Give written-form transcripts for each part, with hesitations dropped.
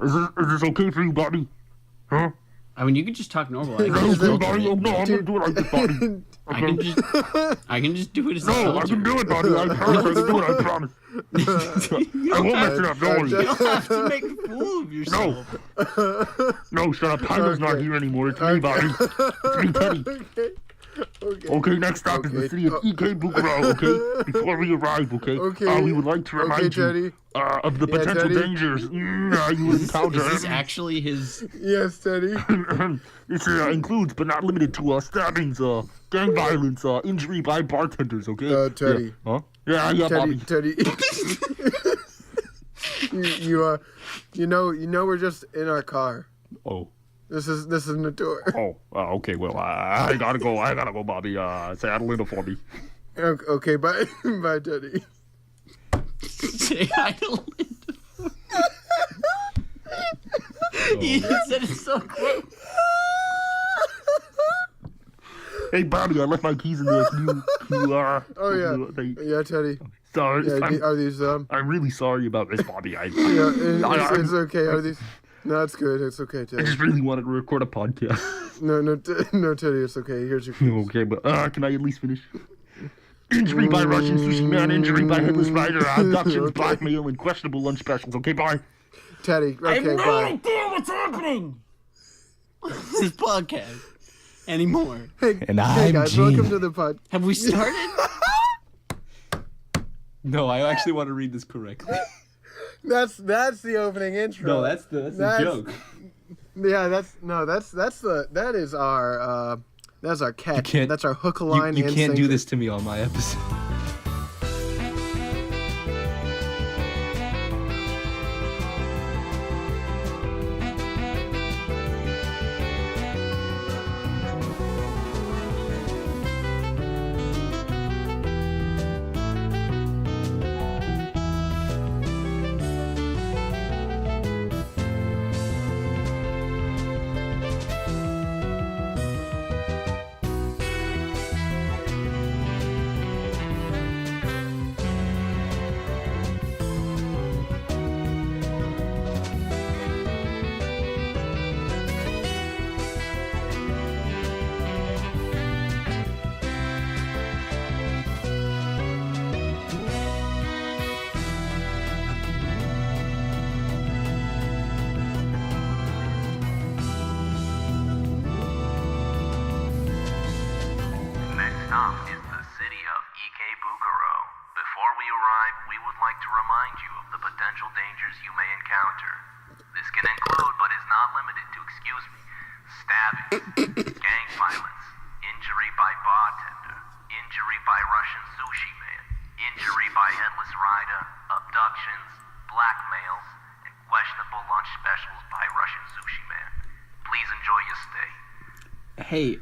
Is this okay for you, buddy? Huh? I mean, you could just talk normal. Is that okay, buddy? Oh, no, I'm gonna do it like this, buddy. Okay. I can just do it as a No, soldier. I can do it, buddy. I promise I can do it, I promise. I won't mess it up, don't worry. You don't have to make a fool of yourself. No, shut up. Pino's not here anymore. It's me, buddy. It's me, Teddy. Okay, next stop is the city of Ikebukuro, okay? Before we arrive, okay? We would like to remind you of the potential dangers you would encounter. Is this actually his... Yes, Teddy. This includes, but not limited to, stabbings, gang violence, injury by bartenders, okay? Teddy. Yeah. Huh? Yeah, Bobby. Teddy. you know, we're just in our car. Oh. This is the tour. Oh, okay. Well, I gotta go. Bobby. Say Adelina for me. Okay, bye, bye, Teddy. Say Adelina. You said it so close. Hey, Bobby, I left my keys in there. Can you Oh yeah. Yeah, Teddy. Sorry. Yeah, are these I'm really sorry about this, Bobby. It's okay. Are these? No, it's good. It's okay, Teddy. I just really wanted to record a podcast. No, Teddy, it's okay. Here's your keys. Okay, but can I at least finish? Injury by Russian sushi man, injury by headless rider, abductions, blackmail, and questionable lunch specials. Okay, bye. Teddy, okay, I have no bye. idea what's happening. This podcast anymore. Hey, And hey I'm guys, Gene. welcome to the pod. Have we started? No, I actually want to read this correctly. That's the opening intro. No, that's the joke. Yeah, that's our catch. That's our hook, line, You and can't do sinker. this to me on my episode. Next stop is the city of Ikebukuro. Before we arrive, we would like to remind you of the potential dangers you may encounter. This can include, but is not limited to, stabbing, gang violence, injury by bartender, injury by Russian sushi man, injury by headless rider, abductions, blackmails, and questionable lunch specials by Russian sushi man. Please enjoy your stay. Hey,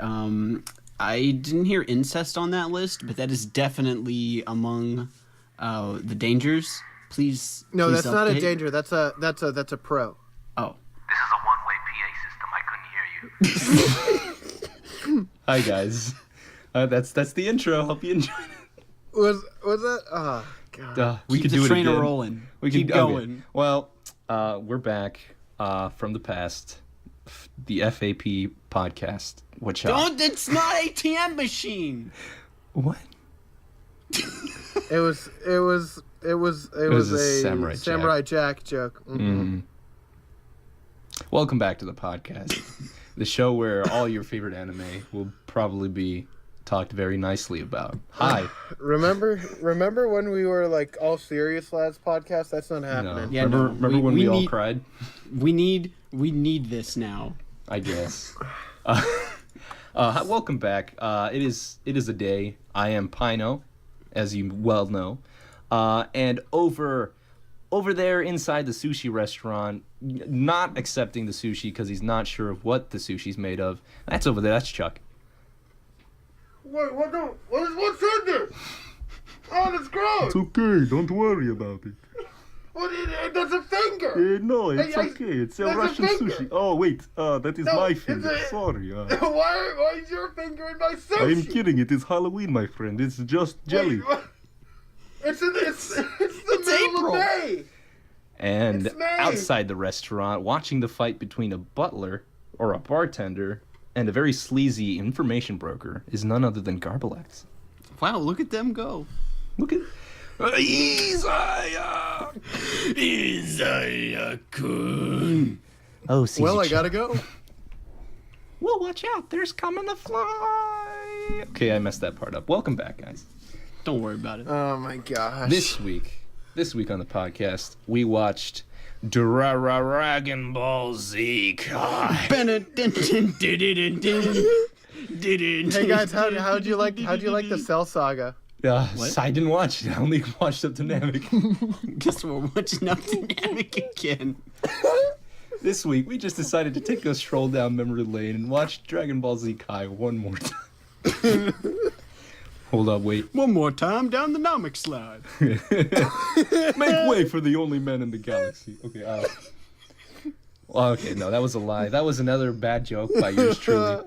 I didn't hear incest on that list, but that is definitely among the dangers. Please. No, please that's not a update. danger. That's a pro. Oh. This is a one-way PA system. I couldn't hear you. Hi guys. That's the intro. Hope you enjoyed it. Was that? Oh God. We Keep could the do it train again. rolling. We Keep could going. Well, we're back from the past. The FAP podcast. Which Don't. It's not ATM machine. what? It was a Samurai Jack joke. Mm-hmm. Welcome back to the podcast, the show where all your favorite anime will probably be talked very nicely about. Hi. Remember when we were like all serious lads podcast? That's not happening. Yeah, remember when we all cried? We need this now. I guess. Welcome back. It is a day. I am Pino, as you well know, and over there inside the sushi restaurant, not accepting the sushi because he's not sure of what the sushi's made of. That's over there. That's Chuck. Wait, what's in there? Oh, that's gross. It's okay. Don't worry about it. That's a finger. No, it's okay. It's a that's a Russian finger. sushi. Oh, wait. That is my it's finger. a- Sorry. Why is your finger in my I'm sushi? kidding. It is Halloween, my friend. It's just jelly. Wait, what? It's the middle April. of May. And It's me! outside the restaurant, watching the fight between a butler or a bartender and a very sleazy information broker is none other than Garbalax. Wow, look at them go. Look at Isaiah-kun. Oh, CZ Well, I gotta go. Well, watch out. There's coming the fly. Okay, I messed that part up. Welcome back, guys. Don't worry about it. Oh my gosh. This week on the podcast, we watched Dragon Ball Z Kai. Hey guys, how'd you like the Cell Saga? I didn't watch it. I only watched up to Namek. Guess we're watching up to Namek again. This week, we just decided to take a stroll down memory lane and watch Dragon Ball Z Kai one more time. Hold up, wait. One more time down the Namek slide. Make way for the only man in the galaxy. Okay, okay, no, that was a lie. That was another bad joke by yours truly.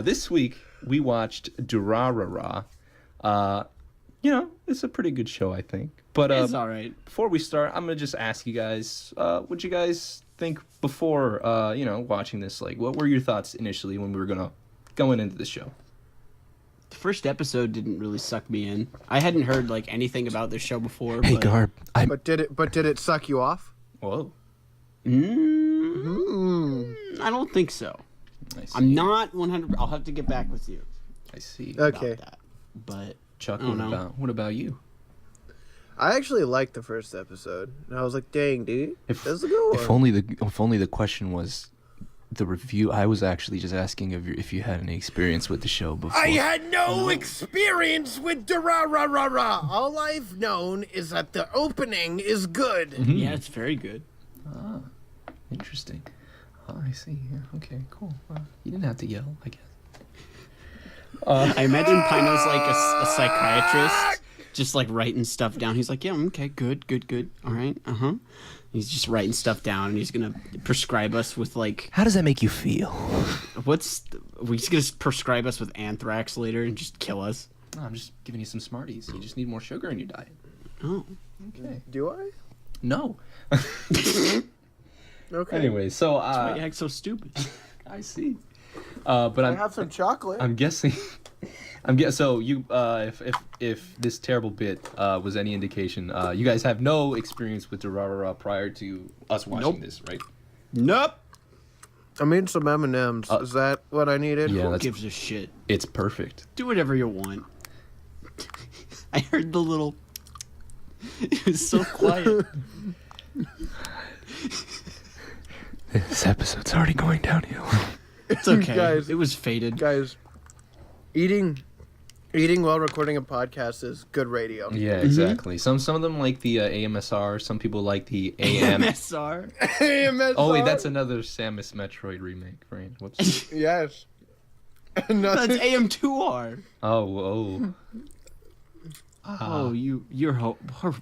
This week, we watched Durarara. It's a pretty good show, I think. But It's all right. before we start, I'm gonna just ask you guys, what'd you guys think before, watching this? Like, what were your thoughts initially when we were going into the show? The first episode didn't really suck me in. I hadn't heard like anything about this show before. Hey, but... Garb. But did it suck you off? Whoa. I don't think so. I see. I'm not 100. I'll have to get back with you I see. Okay. about that. But Chuck, I don't know. what about you? I actually liked the first episode. And I was like, dang, dude. This is a good one. If only the question was the review. I was actually just asking if you had any experience with the show before. I had no experience with Durarara. All I've known is that the opening is good. yeah, it's very good. Interesting. Oh, I see. Yeah. Okay, cool. You didn't have to yell, I guess. I imagine Pino's like a psychiatrist, just like writing stuff down. He's like, yeah, okay, good. All right, He's just writing stuff down, and he's gonna prescribe us with like. How does that make you feel? He's gonna prescribe us with anthrax later and just kill us. No, I'm just giving you some Smarties. You just need more sugar in your diet. Oh, Okay. Do I? No. Okay. Anyway, so why you act so stupid? I see. But I have some chocolate. I'm guessing. So you, if this terrible bit was any indication, you guys have no experience with Durarara prior to us watching this, right? Nope. I made some M&Ms. Is that what I needed? Yeah, Who that's gives a shit? it's perfect. Do whatever you want. I heard the little. It was so quiet. This episode's already going downhill. It's okay. Guys. It was fated. Guys, eating while recording a podcast is good radio. Yeah, exactly. Some of them like the AMSR. Some people like the AM. MSR. AMSR. Oh wait, that's another Samus Metroid remake, right? Whoops. Yes. That's Nothing. AM2R. Oh. Oh, you're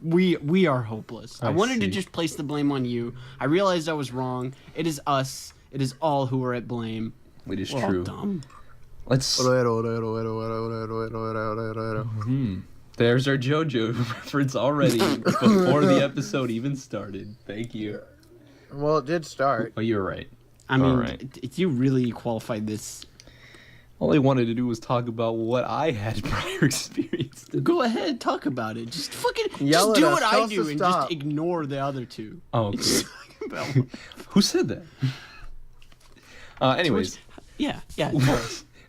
we are hopeless. I wanted to see. just place the blame on you. I realized I was wrong. It is us. It is all who are at blame. It is We're all true. dumb. Let's. There's our JoJo reference already before the episode even started. Thank you. Well, it did start. Oh, you're right. I mean, Alright. you really qualified this. All I wanted to do was talk about what I had prior experience. Go ahead, talk about it. Just fucking Yell just do at us. what Tell I us to do and stop. just ignore the other two. Oh, okay. Just talk about Who said that? Anyways. yeah.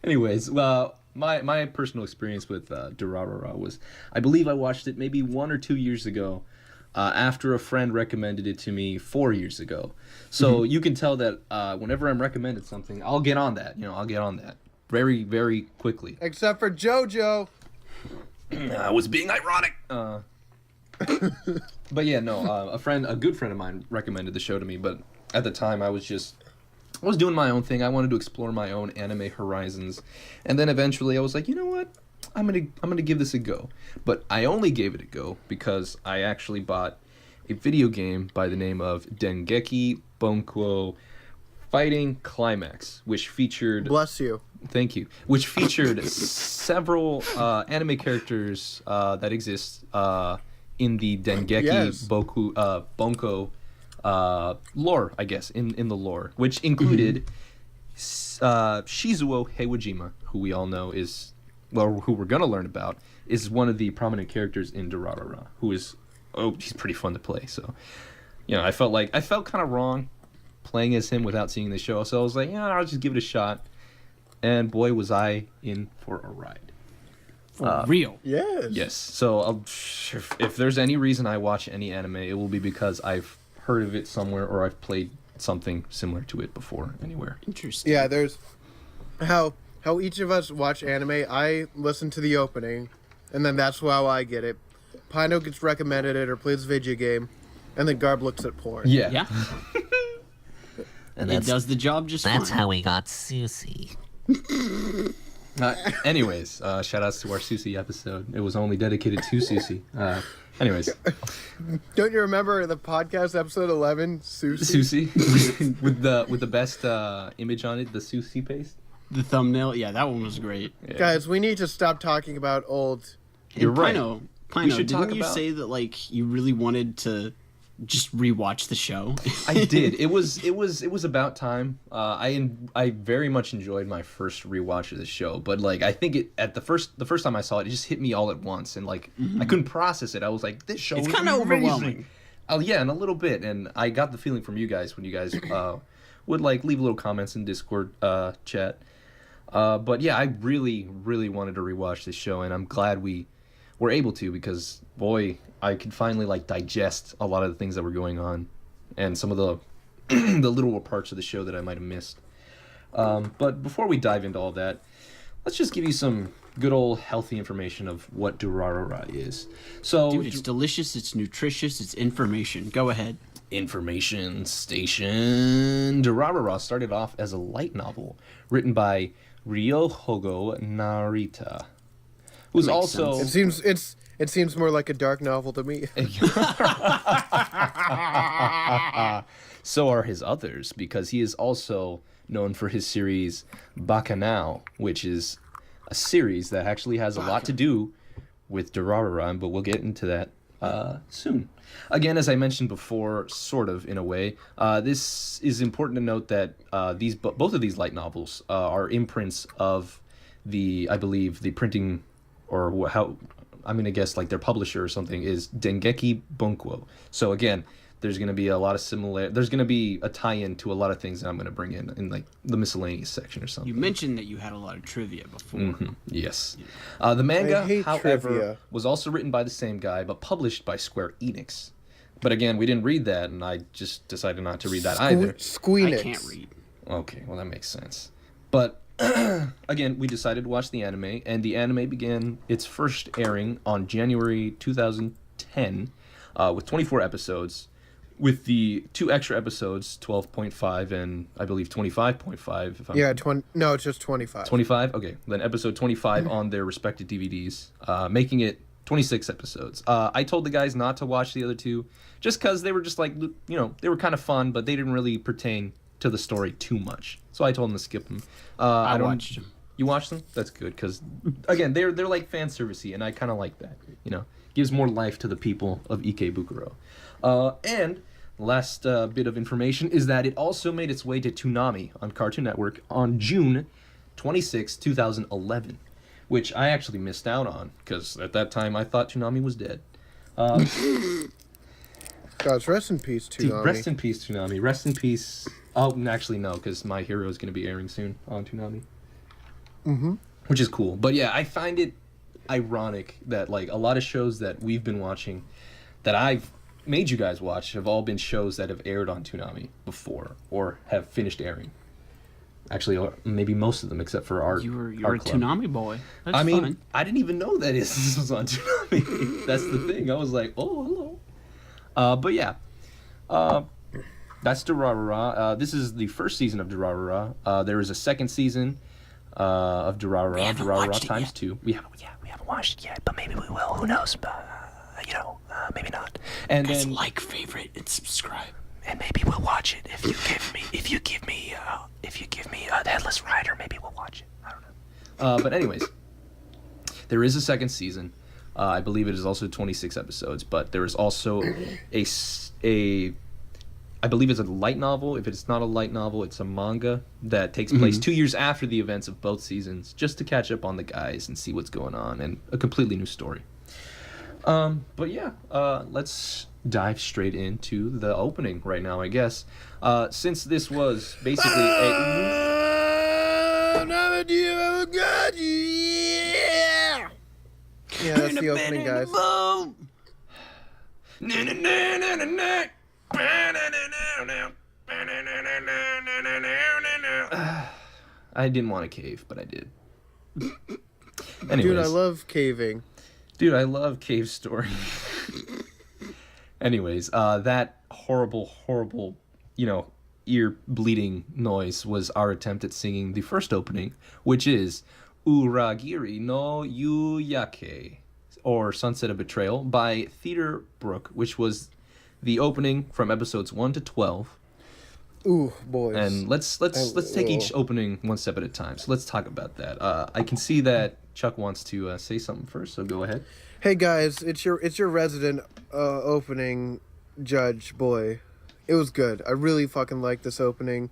Anyways, my personal experience with Durarara was, I believe I watched it maybe 1 or 2 years ago, after a friend recommended it to me 4 years ago. So you can tell that whenever I'm recommended something, I'll get on that. I'll get on that very, very quickly. Except for JoJo. I was being ironic. But yeah, no, a good friend of mine recommended the show to me, but at the time I was doing my own thing. I wanted to explore my own anime horizons, and then eventually I was like, you know what? I'm gonna give this a go. But I only gave it a go because I actually bought a video game by the name of Dengeki Bunko Fighting Climax, which featured Bless you. Thank you. Which featured several anime characters that exist in the Dengeki Yes. Bunko lore, I guess, in the lore, which included Shizuo Heiwajima, who we all know is, well, who we're gonna learn about, is one of the prominent characters in Durarara, who is, he's pretty fun to play. So, you know, I felt kind of wrong playing as him without seeing the show, so I was like, yeah, I'll just give it a shot. And boy, was I in for a ride. For real. Yes. Yes. So if there's any reason I watch any anime, it will be because I've heard of it somewhere or I've played something similar to it before anywhere. Interesting. Yeah, there's how each of us watch anime. I listen to the opening, and then that's how I get it. Pino gets recommended it or plays a video game, and then Garb looks at porn. Yeah. Yeah. And It does the job just fine. that's how we got Sushi. Anyways, shout outs to our Sushi episode. It was only dedicated to Sushi. Anyways, Don't you remember the podcast episode 11, Sushi? Sushi with the best image on it, the Sushi paste. The thumbnail, yeah, that one was great. Yeah. Guys, we need to stop talking about old. You're And right. Pino, We should didn't talk you about- say that like you really wanted to just rewatch the show? I did. It was about time. I very much enjoyed my first rewatch of the show, but like I think the first time I saw it, it just hit me all at once, and like I couldn't process it. I was like, this show It's is kinda amazing. overwhelming. Oh yeah, and a little bit, and I got the feeling from you guys when you guys would like leave little comments in Discord chat. But yeah, I really wanted to rewatch this show, and I'm glad we were able to, because boy, I could finally like digest a lot of the things that were going on and some of the the little parts of the show that I might have missed. But before we dive into all that, let's just give you some good old healthy information of what Durarara is. So Dude, it's delicious, it's nutritious, it's information. Go ahead. information station. Durarara started off as a light novel written by Ryohogo Narita, who's Makes also It seems more like a dark novel to me. so are his others, because he is also known for his series Bacchanal, which is a series that actually has a lot to do with Durarara, but we'll get into that soon. Again, as I mentioned before, sort of in a way, this is important to note that both of these light novels are imprints of I believe the printing, or how I'm gonna guess like their publisher or something is Dengeki Bunko. So again, there's gonna be a lot of there's gonna be a tie-in to a lot of things that I'm gonna bring in like the miscellaneous section or something. You mentioned that you had a lot of trivia before. Mhm, yes. The manga, I hate however, trivia. was also written by the same guy, but published by Square Enix. But again, we didn't read that, and I just decided not to read that either. Squeenix. I can't read. Okay, well, that makes sense. But again, we decided to watch the anime, and the anime began its first airing on January 2010 with 24 episodes, with the 2 extra episodes, 12.5 and I believe 25.5. If I'm Yeah, no, it's just 25. 25? Okay, then episode 25 on their respective DVDs, making it 26 episodes. I told the guys not to watch the other 2, just because they were just like, you know, they were kind of fun, but they didn't really pertain to the story too much. So I told them to skip them. I watched them. You watched them? That's good, because, again, they're like fan servicey, and I kind of like that. You know, gives more life to the people of Ikebukuro. And last bit of information is that it also made its way to Toonami on Cartoon Network on June 26, 2011, which I actually missed out on, because at that time I thought Toonami was dead. Gosh, rest in peace, Dude, Toonami. rest in peace, Toonami. Rest in peace. Oh, actually, no, because My Hero is going to be airing soon on Toonami. Mm-hmm. Which is cool. But yeah, I find it ironic that like a lot of shows that we've been watching that I've made you guys watch have all been shows that have aired on Toonami before or have finished airing. Actually, or maybe most of them, except for our You're our a club. Toonami boy. That's I mean, fine. I didn't even know that this was on Toonami. That's the thing. I was like, oh, hello. But yeah, that's Durarara. This is the first season of Durarara. There is a second season of Durarara. haven't Durarara watched it times yet. 2. We haven't watched it yet, but maybe we will. Who knows? Maybe not. And Guys, then like, favorite, and subscribe. And maybe we'll watch it if you give me a Headless Rider. Maybe we'll watch it. I don't know. But anyways, there is a second season. I believe it is also 26 episodes, but there is also I believe it's a light novel. If it's not a light novel, it's a manga that takes place 2 years after the events of both seasons, just to catch up on the guys and see what's going on, and a completely new story. But yeah, let's dive straight into the opening right now, I guess. Since this was basically Yeah, that's the opening, guys. I didn't want to cave, but I did. Anyways, Dude, I love caving. Dude, I love Cave Story. Anyways, that horrible, ear bleeding noise was our attempt at singing the first opening, which is Uragiri no Yuyake, or Sunset of Betrayal, by Theater Brook, which was the opening from episodes 1 to 12. Ooh, boys. And let's take each opening one step at a time. So let's talk about that. I can see that Chuck wants to say something first, so go ahead. Hey guys, it's your resident opening judge boy. It was good. I really fucking like this opening.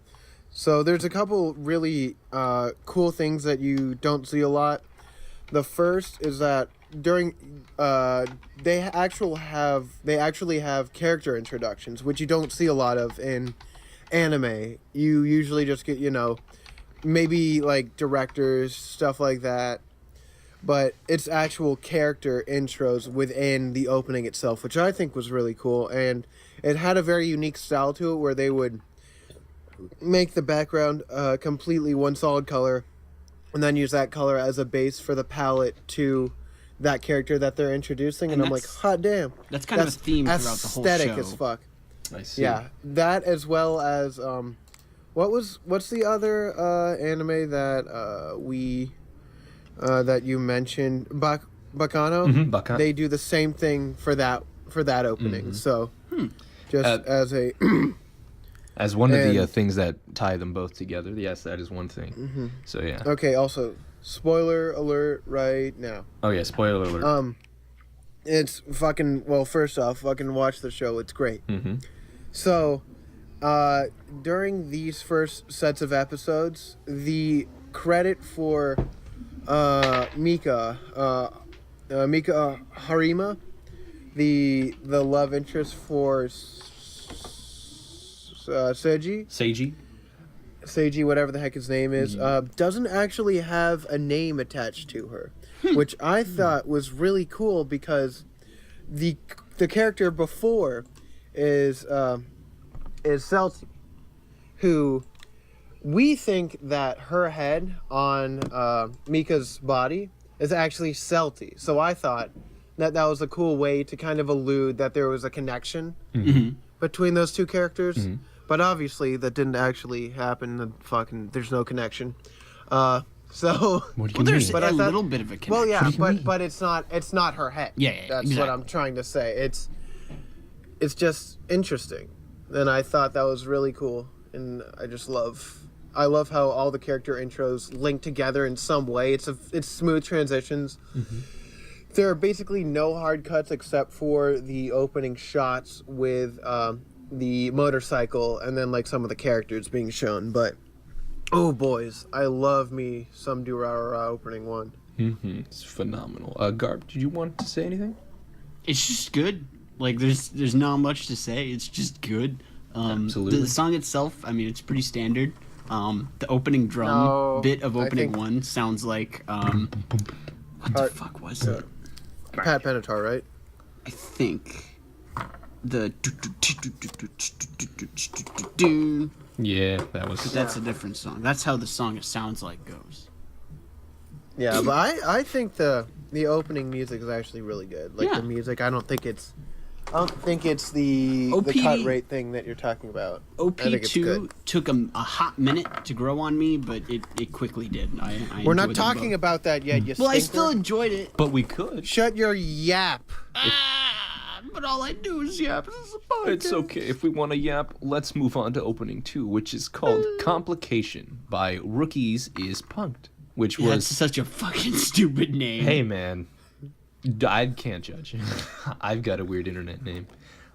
So there's a couple really cool things that you don't see a lot. The first is that during they actually have character introductions, which you don't see a lot of in anime. You usually just get, maybe like directors, stuff like that. But it's actual character intros within the opening itself, which I think was really cool. And it had a very unique style to it where they would make the background completely one solid color and then use that color as a base for the palette to that character that they're introducing. And I'm like, hot damn. That's kind of a theme throughout the whole show. Aesthetic as fuck. I see. Yeah, that as well as what's the other anime that that you mentioned, Bacano? Mm-hmm, Bacano. They do the same thing for that opening. Mm-hmm. So just as a as one of the things that tie them both together. Yes, that is one thing. Mm-hmm. So yeah. Okay, also spoiler alert right now. Oh yeah, spoiler alert. It's fucking, well, first off, fucking watch the show. It's great. Mm-hmm. So, during these first sets of episodes, the credit for Mika Harima, the love interest for Seiji, whatever the heck his name is, doesn't actually have a name attached to her, which I thought was really cool because the character before is Celty, who we think that her head on Mika's body is actually Celty. So I thought that was a cool way to kind of allude that there was a connection between those two characters. Mm-hmm. But obviously that didn't actually happen. There's no connection. So what do you mean? There's a little bit of a connection. Well, yeah, but it's not her head. Yeah, that's exactly what I'm trying to say. It's just interesting, and I thought that was really cool. And I love how all the character intros link together in some way. It's smooth transitions. Mm-hmm. There are basically no hard cuts except for the opening shots with the motorcycle and then like some of the characters being shown. But oh boys, I love me some Durarara opening one. Mm-hmm. It's phenomenal. Garb, did you want to say anything? It's just good. Like there's not much to say. It's just good. Absolutely. The song itself, I mean, it's pretty standard. The opening drum bit of opening one sounds like what the fuck was it? Pat Benatar, right? I think the yeah, that was. But that's a different song. That's how the song it sounds like goes. Yeah, but I think the opening music is actually really good. Like the music, I don't think it's the cut rate thing that you're talking about. OP2 took a hot minute to grow on me, but it quickly did. We're not talking about that yet, you Well, stinker. I still enjoyed it. But we could. Shut your yap. But all I do is yap. This is a podcast. It's okay. If we want to yap, let's move on to opening 2, which is called Complication by Rookies is Punked, which was that's such a fucking stupid name. Hey man. I can't judge. I've got a weird internet name.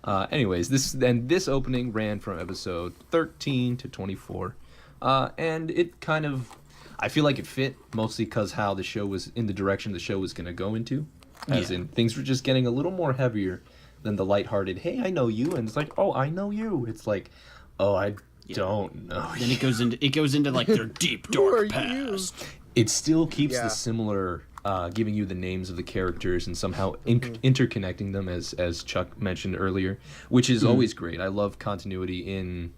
Anyways, this opening ran from episode 13 to 24, and it kind of, I feel like it fit mostly because how the show was in the direction the show was going to go into, as in things were just getting a little more heavier than the lighthearted. Hey, I know you, and it's like, oh, I know you. It's like, oh, I don't know. Then it goes into like their deep dark past. It still keeps the similar. Giving you the names of the characters and somehow interconnecting them, as Chuck mentioned earlier, which is always great. I love continuity in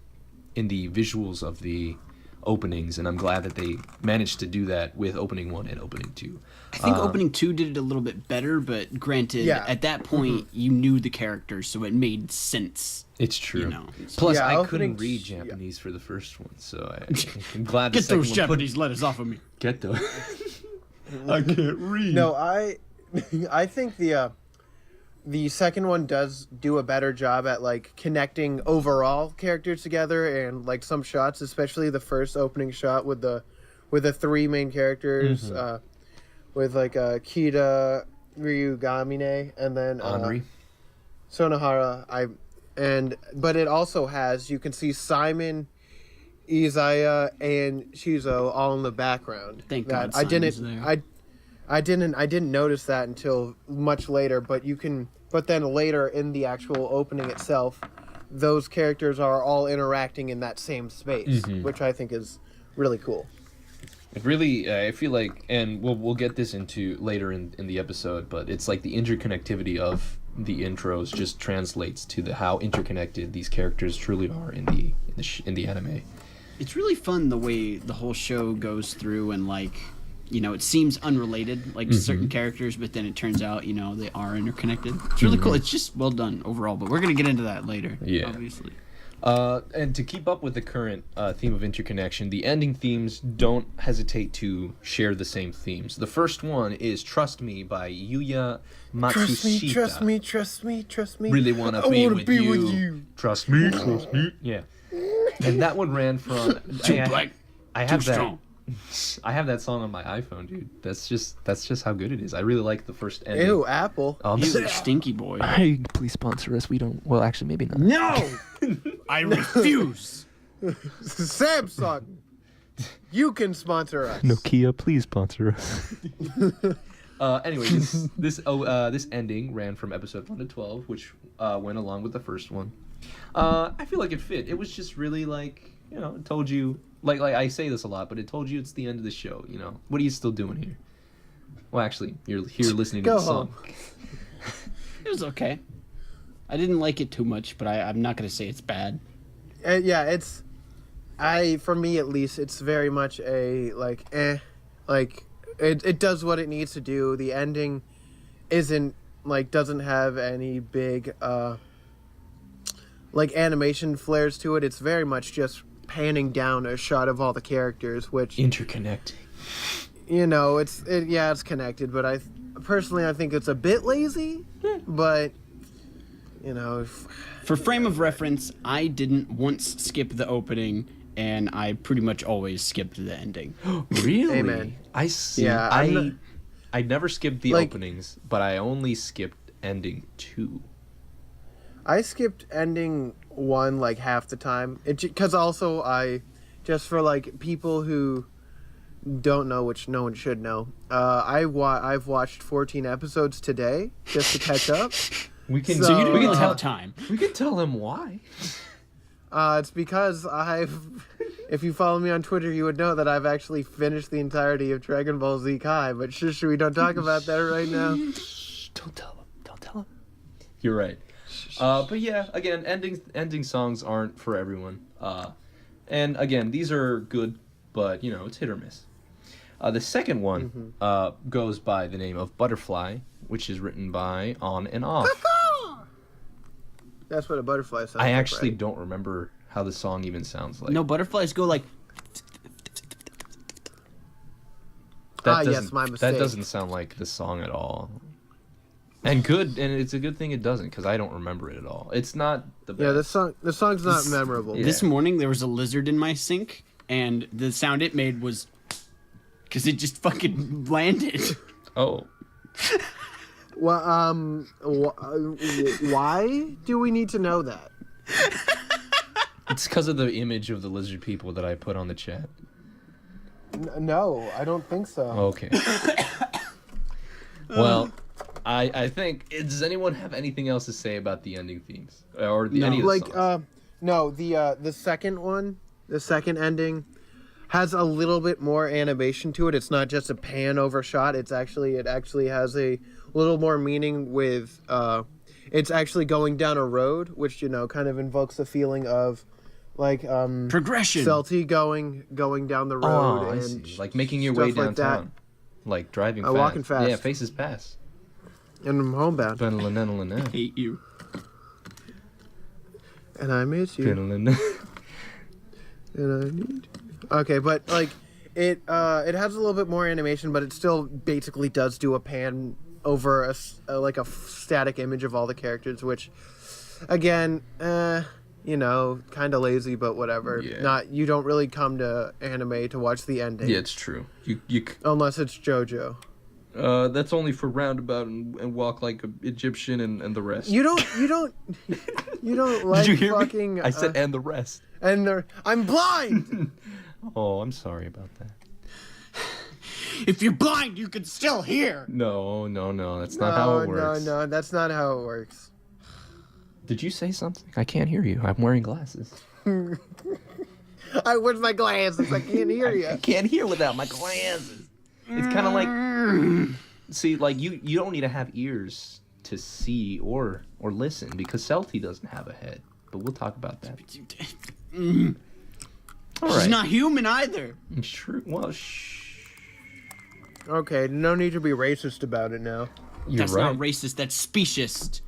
the visuals of the openings, and I'm glad that they managed to do that with opening 1 and opening 2. I think opening 2 did it a little bit better, but granted, at that point you knew the characters, so it made sense. It's true. You know, Plus, I couldn't read Japanese for the first one, so I'm glad. Get those Japanese letters off of me. Get those. I can't read. No, I think the second one does do a better job at like connecting overall characters together, and like some shots, especially the first opening shot with the 3 main characters, with like Kida, Ryu, Gamine, and then Henri, Sonohara. But it also has, you can see Simon, Izaya, and Shizo all in the background. Thank God I Simon's there. I didn't notice that until much later, but then later in the actual opening itself, those characters are all interacting in that same space, which I think is really cool. It really, I feel like, and we'll get this into later in the episode, but it's like the interconnectivity of the intros just translates to how interconnected these characters truly are in the anime. It's really fun the way the whole show goes through, and like, you know, it seems unrelated, like certain characters, but then it turns out, you know, they are interconnected. It's really cool. It's just well done overall, but we're going to get into that later, obviously. And to keep up with the current theme of interconnection, the ending themes don't hesitate to share the same themes. The first one is Trust Me by Yuya Matsushita. Trust me, trust me, trust me. Really want to be with you. Trust me, trust me. Yeah. And that one ran from... I have that. I have that song on my iPhone, dude. That's just how good it is. I really like the first ending. Ew, Apple. He's a stinky boy. Hey, please sponsor us. We don't. Well, actually, maybe not. No! I refuse. Samsung, you can sponsor us. Nokia, please sponsor us. Anyway, this ending ran from episode 1 to 12, which went along with the first one. I feel like it fit. It was just really like, you know, it told you, like I say this a lot, but it told you it's the end of the show, you know. What are you still doing here? Well, actually, you're here listening to the song. It was okay. I didn't like it too much, but I'm not going to say it's bad. Yeah, for me at least, it's very much a, like, it does what it needs to do. The ending doesn't have any big, like, animation flares to it. It's very much just panning down a shot of all the characters, which... Interconnecting. You know, it's connected, but I think it's a bit lazy, but, you know... For frame of reference, I didn't once skip the opening, and I pretty much always skipped the ending. Really? Amen. I see. Yeah, I never skipped the openings, but I only skipped ending 2. I skipped ending 1 like half the time. Because also just for like people who don't know, which no one should know, I've watched 14 episodes today just to catch up. We can So you didn't really have time. We can tell them why. It's because if you follow me on Twitter, you would know that I've actually finished the entirety of Dragon Ball Z Kai, but shush, we don't talk about that right now. Don't tell them. Don't tell them. You're right. But yeah, again, ending songs aren't for everyone. And again, these are good, but you know, it's hit or miss. The second one goes by the name of Butterfly, which is written by On and Off. That's what a butterfly sounds like. I actually right? don't remember how the song even sounds like. No, butterflies go like... Yes, my mistake. That doesn't sound like the song at all. And it's a good thing it doesn't, because I don't remember it at all. It's not the best. Yeah, the song's not memorable. Yeah. This morning there was a lizard in my sink, and the sound it made was... Because it just fucking landed. Oh. Well, why do we need to know that? It's because of the image of the lizard people that I put on the chat. No, I don't think so. Okay. Well, I think. Does anyone have anything else to say about the ending themes or any of the songs? No, the second one, the second ending, has a little bit more animation to it. It's not just a pan over shot. It actually has a little more meaning with. It's actually going down a road, which kind of invokes a feeling of, like progression. Celty going down the road. Oh, I and see. Like making your way stuff downtown. Like driving fast. Walking fast. Yeah, faces pass. And I'm homebound. Hate you. And I miss you. And I need. Okay, but like it has a little bit more animation, but it still basically does do a pan over a static image of all the characters, which again, kind of lazy, but whatever. Yeah. You don't really come to anime to watch the ending. Yeah, it's true. You unless it's JoJo. That's only for Roundabout and Walk Like an Egyptian and the rest. You don't like Did you hear fucking. me? I said and the rest. I'm blind. Oh, I'm sorry about that. If you're blind, you can still hear. No, that's not how it works. No, that's not how it works. Did you say something? I can't hear you. I'm wearing glasses. Where's my glasses? I can't hear you. I can't hear without my glasses. It's kind of like, see, like you don't need to have ears to see or listen because Celty doesn't have a head. But we'll talk about that. All right. She's not human either. True. Well, shh. Okay, no need to be racist about it now. That's not racist. That's speciest.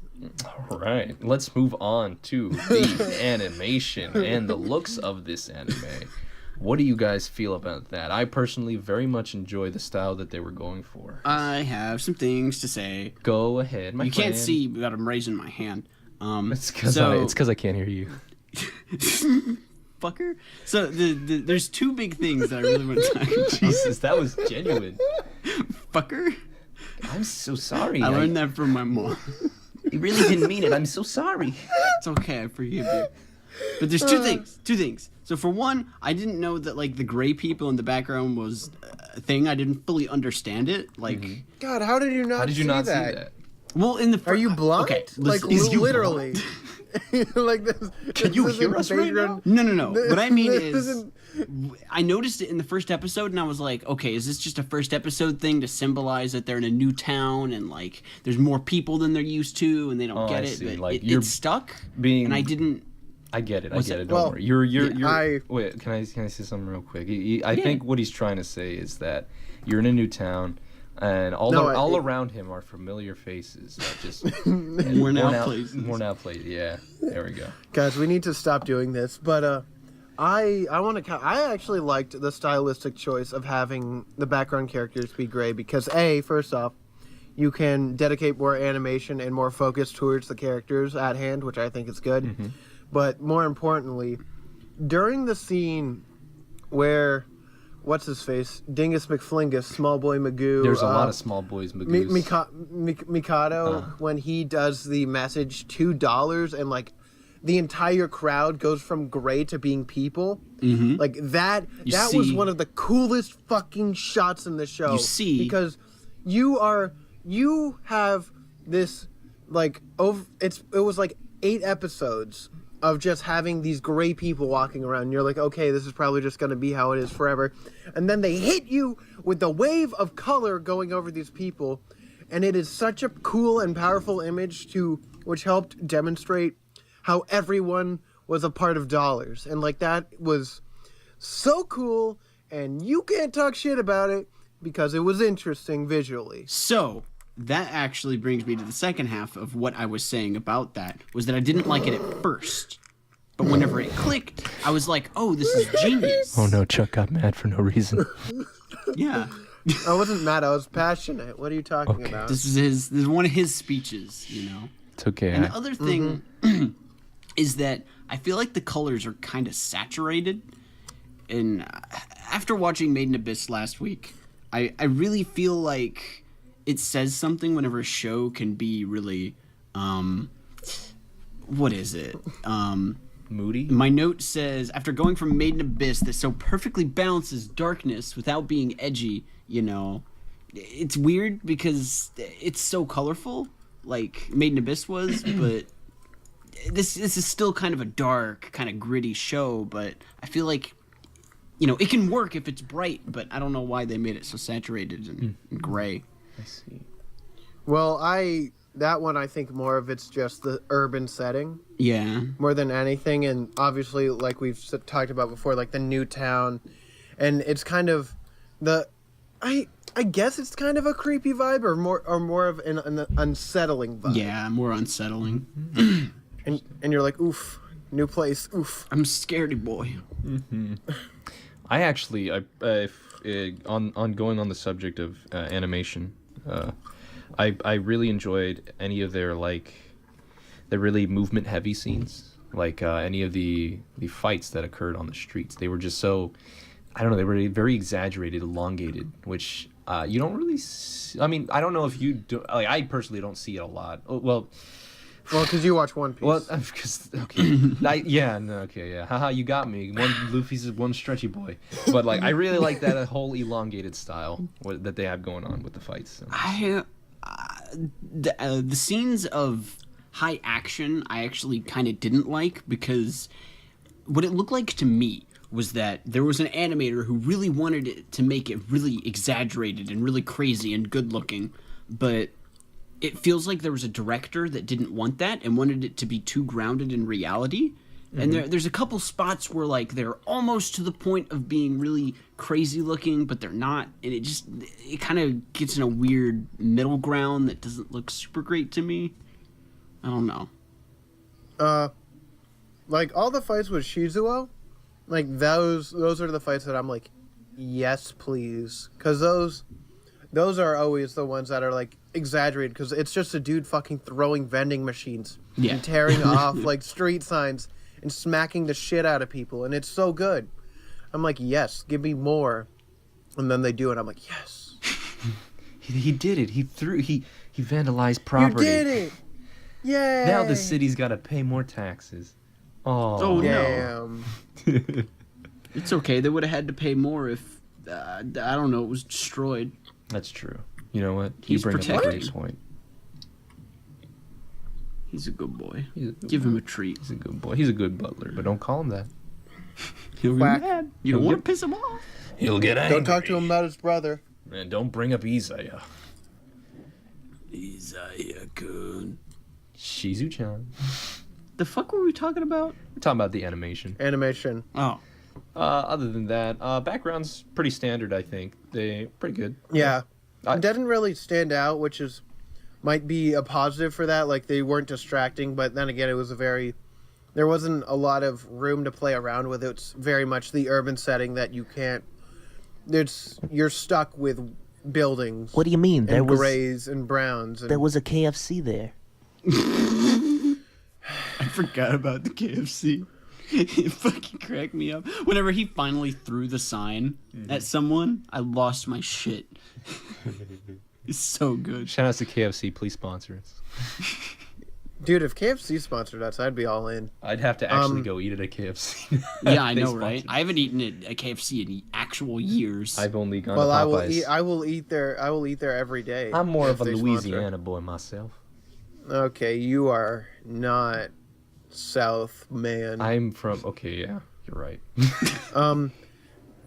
All right, let's move on to the animation and the looks of this anime. What do you guys feel about that? I personally very much enjoy the style that they were going for. I have some things to say. Go ahead, my friend. You can't see, but I'm raising my hand. It's because I can't hear you. Fucker. So there's two big things that I really want to talk about. Jesus, that was genuine. Fucker. I'm so sorry. I learned that from my mom. You really didn't mean it. I'm so sorry. It's okay. I forgive you. But there's two things. So for one, I didn't know that like the gray people in the background was a thing. I didn't fully understand it. Like, God, how did you not see that? Well, in the Are you blind? Okay, like literally. Like this. Can you hear us right now? No. What I mean is, I noticed it in the first episode, and I was like, okay, is this just a first episode thing to symbolize that they're in a new town and like there's more people than they're used to, and they don't get it? See. But like it stuck, and I didn't. I get it. Don't Well, worry. You're. I Wait, can I say something real quick? I think what he's trying to say is that you're in a new town, and all around him are familiar faces that just Worn out places. Worn out places. Yeah, there we go. guys, we need to stop doing this. But I actually liked the stylistic choice of having the background characters be gray because first off, you can dedicate more animation and more focus towards the characters at hand, which I think is good. Mm-hmm. But more importantly, during the scene where, what's his face, Dingus McFlingus, Small Boy Magoo. There's a lot of Small Boys Magoos. Mikado, when he does the message $2 and like the entire crowd goes from gray to being people. Mm-hmm. Like that was one of the coolest fucking shots in the show. You see, because you have this like it was like 8 episodes of just having these gray people walking around. And you're like, okay, this is probably just going to be how it is forever. And then they hit you with the wave of color going over these people. And it is such a cool and powerful image which helped demonstrate how everyone was a part of Dollars. And like that was so cool. And you can't talk shit about it because it was interesting visually. So that actually brings me to the second half of what I was saying about that, was that I didn't like it at first. But whenever it clicked, I was like, oh, this is genius. Oh no, Chuck got mad for no reason. Yeah. I wasn't mad, I was passionate. What are you talking about? This is one of his speeches, you know. It's okay. And the other thing is that I feel like the colors are kind of saturated. And after watching Made in Abyss last week, I really feel like it says something whenever a show can be really, what is it? Moody. My note says, after going from Made in Abyss that so perfectly balances darkness without being edgy, you know, it's weird because it's so colorful, like Made in Abyss was, but this is still kind of a dark, kind of gritty show, but I feel like, you know, it can work if it's bright, but I don't know why they made it so saturated and gray. I see. Well, that one I think more of it's just the urban setting. Yeah. More than anything, and obviously, like we've talked about before, like the new town, and it's kind of I guess it's kind of a creepy vibe, or more of an unsettling vibe. Yeah, more unsettling. And you're like, oof, new place, oof. I'm scaredy boy. I actually, on going on the subject of animation, I really enjoyed any of their really movement heavy scenes, like any of the fights that occurred on the streets. They were just so, I don't know, they were very exaggerated, elongated, which you don't really see. I mean, I don't know if you do, like, I personally don't see it a lot. Well, because you watch One Piece. well, because okay, haha, you got me. Luffy's one stretchy boy, but like I really like that whole elongated style that they have going on with the fights. So. The scenes of high action I actually kind of didn't like, because what it looked like to me was that there was an animator who really wanted it to make it really exaggerated and really crazy and good looking, but it feels like there was a director that didn't want that and wanted it to be too grounded in reality. And there's a couple spots where like they're almost to the point of being really crazy looking, but they're not, and it kind of gets in a weird middle ground that doesn't look super great to me. I don't know. Like all the fights with Shizuo, like those are the fights that I'm like, yes, please, because those are always the ones that are like exaggerated, because it's just a dude fucking throwing vending machines and tearing off like street signs and smacking the shit out of people, and it's so good. I'm like, yes, give me more. And then they do it. I'm like, yes. He did it. He vandalized property. You did it. Yay. Now the city's got to pay more taxes. Oh damn. No. It's okay. They would have had to pay more if I don't know, it was destroyed. That's true. You know what? He's you bring up a protecting. great point. He's a good boy. Give him a treat. He's a good boy. He's a good butler, but don't call him that. He'll get mad. You don't want to piss him off. He'll get angry. Don't talk to him about his brother. And don't bring up Isaiah. Isaiah-kun. Shizu-chan. The fuck were we talking about? We're talking about the animation. Animation. Oh. Other than that, background's pretty standard, I think. They pretty good. Yeah. It didn't really stand out, which might be a positive for that. Like, they weren't distracting, but then again, there wasn't a lot of room to play around with. It's very much the urban setting that you can't, you're stuck with buildings. What do you mean? And grays and browns. There was a KFC there. I forgot about the KFC. It fucking cracked me up. Whenever he finally threw the sign at someone, I lost my shit. It's so good. Shout out to KFC. Please sponsor us. Dude, if KFC sponsored us, I'd be all in. I'd have to actually go eat at a KFC. Yeah, I know, right? I haven't eaten at a KFC in actual years. I've only gone to Popeyes. I will eat there every day. I'm more of a Louisiana boy myself. Okay, you are not South man. I'm from. Okay, yeah, you're right.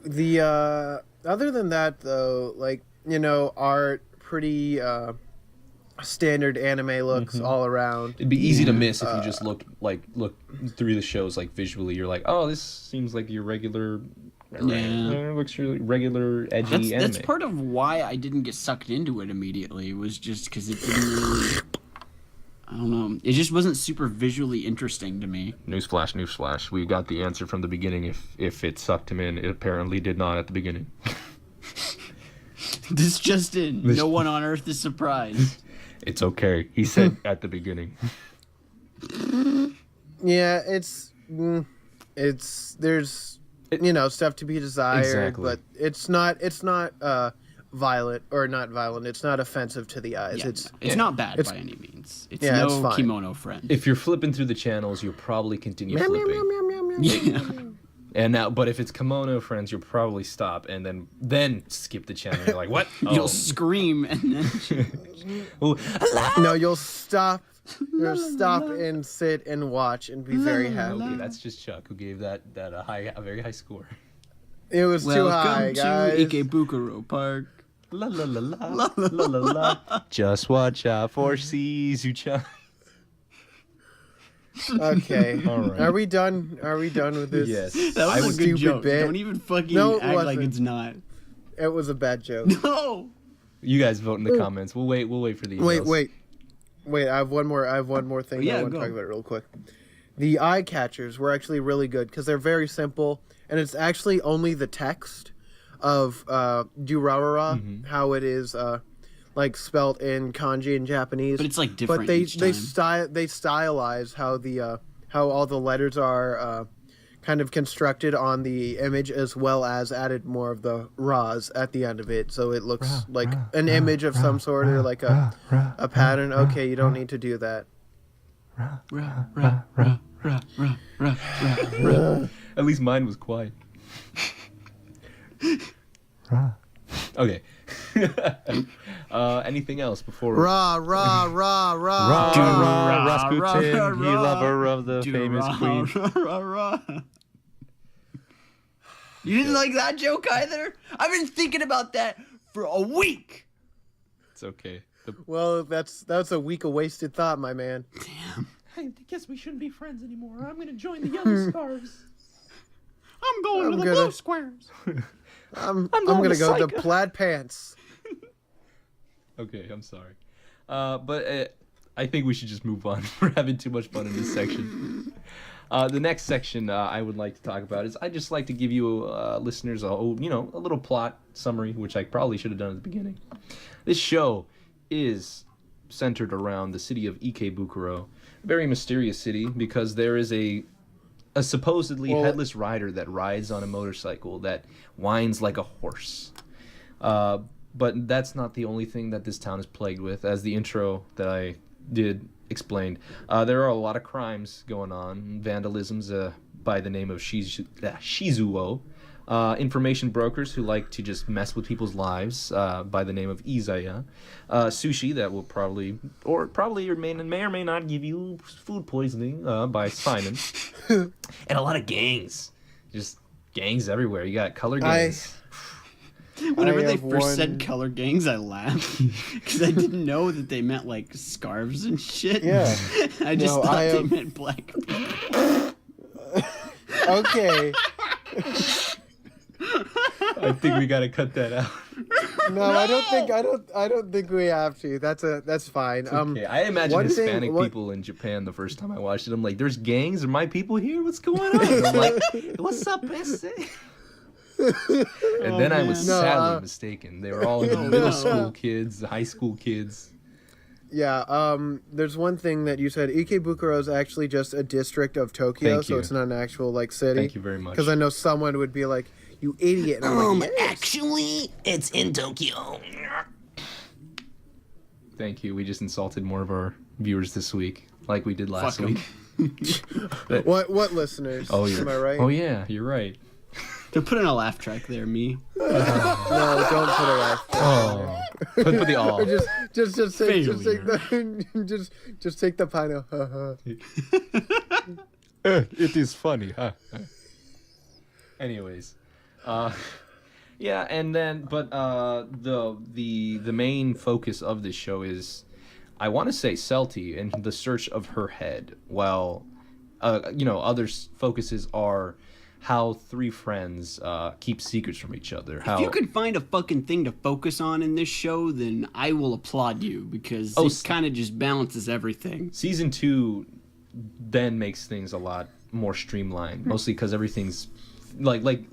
The other than that though, like, you know, art, pretty standard anime looks all around. It'd be easy to miss if you just look through the shows, like visually. You're like, oh, this seems like your regular. It looks really regular, edgy anime. That's part of why I didn't get sucked into it immediately. Was just because it didn't really. I don't know. It just wasn't super visually interesting to me. Newsflash. We got the answer from the beginning. If it sucked him in, it apparently did not at the beginning. This just in. No one on Earth is surprised. It's okay. He said at the beginning. Yeah, there's you know, stuff to be desired, Exactly. but it's not violent or not violent. It's not offensive to the eyes. Yeah, It's it's not bad by any means. It's yeah, no it's fine. kimono friend. If you're flipping through the channels, you'll probably continue meow, meow, flipping. meow, meow, meow, meow, Yeah. meow. And now, but if it's kimono friends, you'll probably stop and then skip the channel. You're like, what? Oh. You'll scream and then Oh, No, you'll stop. You'll stop and sit and watch and be very happy. okay, that's just Chuck who gave that a very high score. It was too high, welcome to guys. Ikebukuro Park. La la la la la la la. Just watch out for Shizu-chan. Okay. All right. Are we done? Are we done with this? Yes. That I was was a good stupid joke. bit. Don't even fucking No, it act like wasn't. it's not. It was a bad joke. No. You guys vote in the comments. We'll wait for the emails. Wait. I have one more thing that Yeah, I want to go. talk about real quick. The eye catchers were actually really good because they're very simple, and it's actually only the text of Durarara, how it is like spelt in kanji in Japanese. But it's like different But they each time. stylize how the how all the letters are kind of constructed on the image, as well as added more of the ra's at the end of it, so it looks like an image of some sort or like a pattern. Okay, you don't need to do that. Rah, rah, rah, rah, rah, rah, rah. At least mine was quiet. Okay. Anything else before? Rah rah rah rah Rah, rah. rah, rah, Rasputin, rah, he lover of the Do famous rah, queen. rah, rah, rah. You didn't like that joke either? I've been thinking about that for a week. It's okay. Well, that's a week of wasted thought, my man. I guess we shouldn't be friends anymore. I'm gonna join the yellow scarves. I'm going to the gonna- blue squares. I'm gonna go to plaid pants. Okay, I'm sorry. But I think we should just move on. We're having too much fun in this section. The next section I would like to talk about is I'd just like to give you listeners a little plot summary, which I probably should have done at the beginning. This show is centered around the city of Ikebukuro, a very mysterious city because there is a supposedly headless rider that rides on a motorcycle that whines like a horse. But that's not the only thing that this town is plagued with. As the intro that I did explained, there are a lot of crimes going on, vandalisms by the name of Shizuo, information brokers who like to just mess with people's lives by the name of Izaya, Sushi that will probably may or may not give you food poisoning by Simon, and a lot of gangs, just gangs everywhere. You got color gangs. Whenever they have first said one- color gangs, I laughed because I didn't know that they meant like scarves and shit. Yeah. I just No, thought I they have- meant black. Okay. I think we gotta cut that out. No, I don't think we have to. That's fine. Okay, I imagine one thing- Hispanic what- people in Japan the first time I watched it. I'm like, there's gangs? Are my people here? What's going on? And I'm like, what's up, esse? And then I was No, sadly mistaken. They were all middle school kids, high school kids. Yeah, there's one thing that you said. Ikebukuro is actually just a district of Tokyo, Thank so you. it's not an actual like city. Thank you very much. Because I know someone would be like, "You idiot!" And I'm like, "Yes." Actually, it's in Tokyo. Thank you. We just insulted more of our viewers this week, like we did last Fuck 'em. week. What listeners? Oh, Am I right? Oh yeah, you're right. They're putting a laugh track there, me. No, don't put it off. Oh, put the all. Or just take the just take the Pino. It is funny, huh? Anyways, yeah, and then the main focus of this show is, I want to say Celty and the search of her head, while other focuses are how three friends keep secrets from each other. If you could find a fucking thing to focus on in this show, then I will applaud you because it kind of just balances everything. Season 2 then makes things a lot more streamlined, mostly because everything's like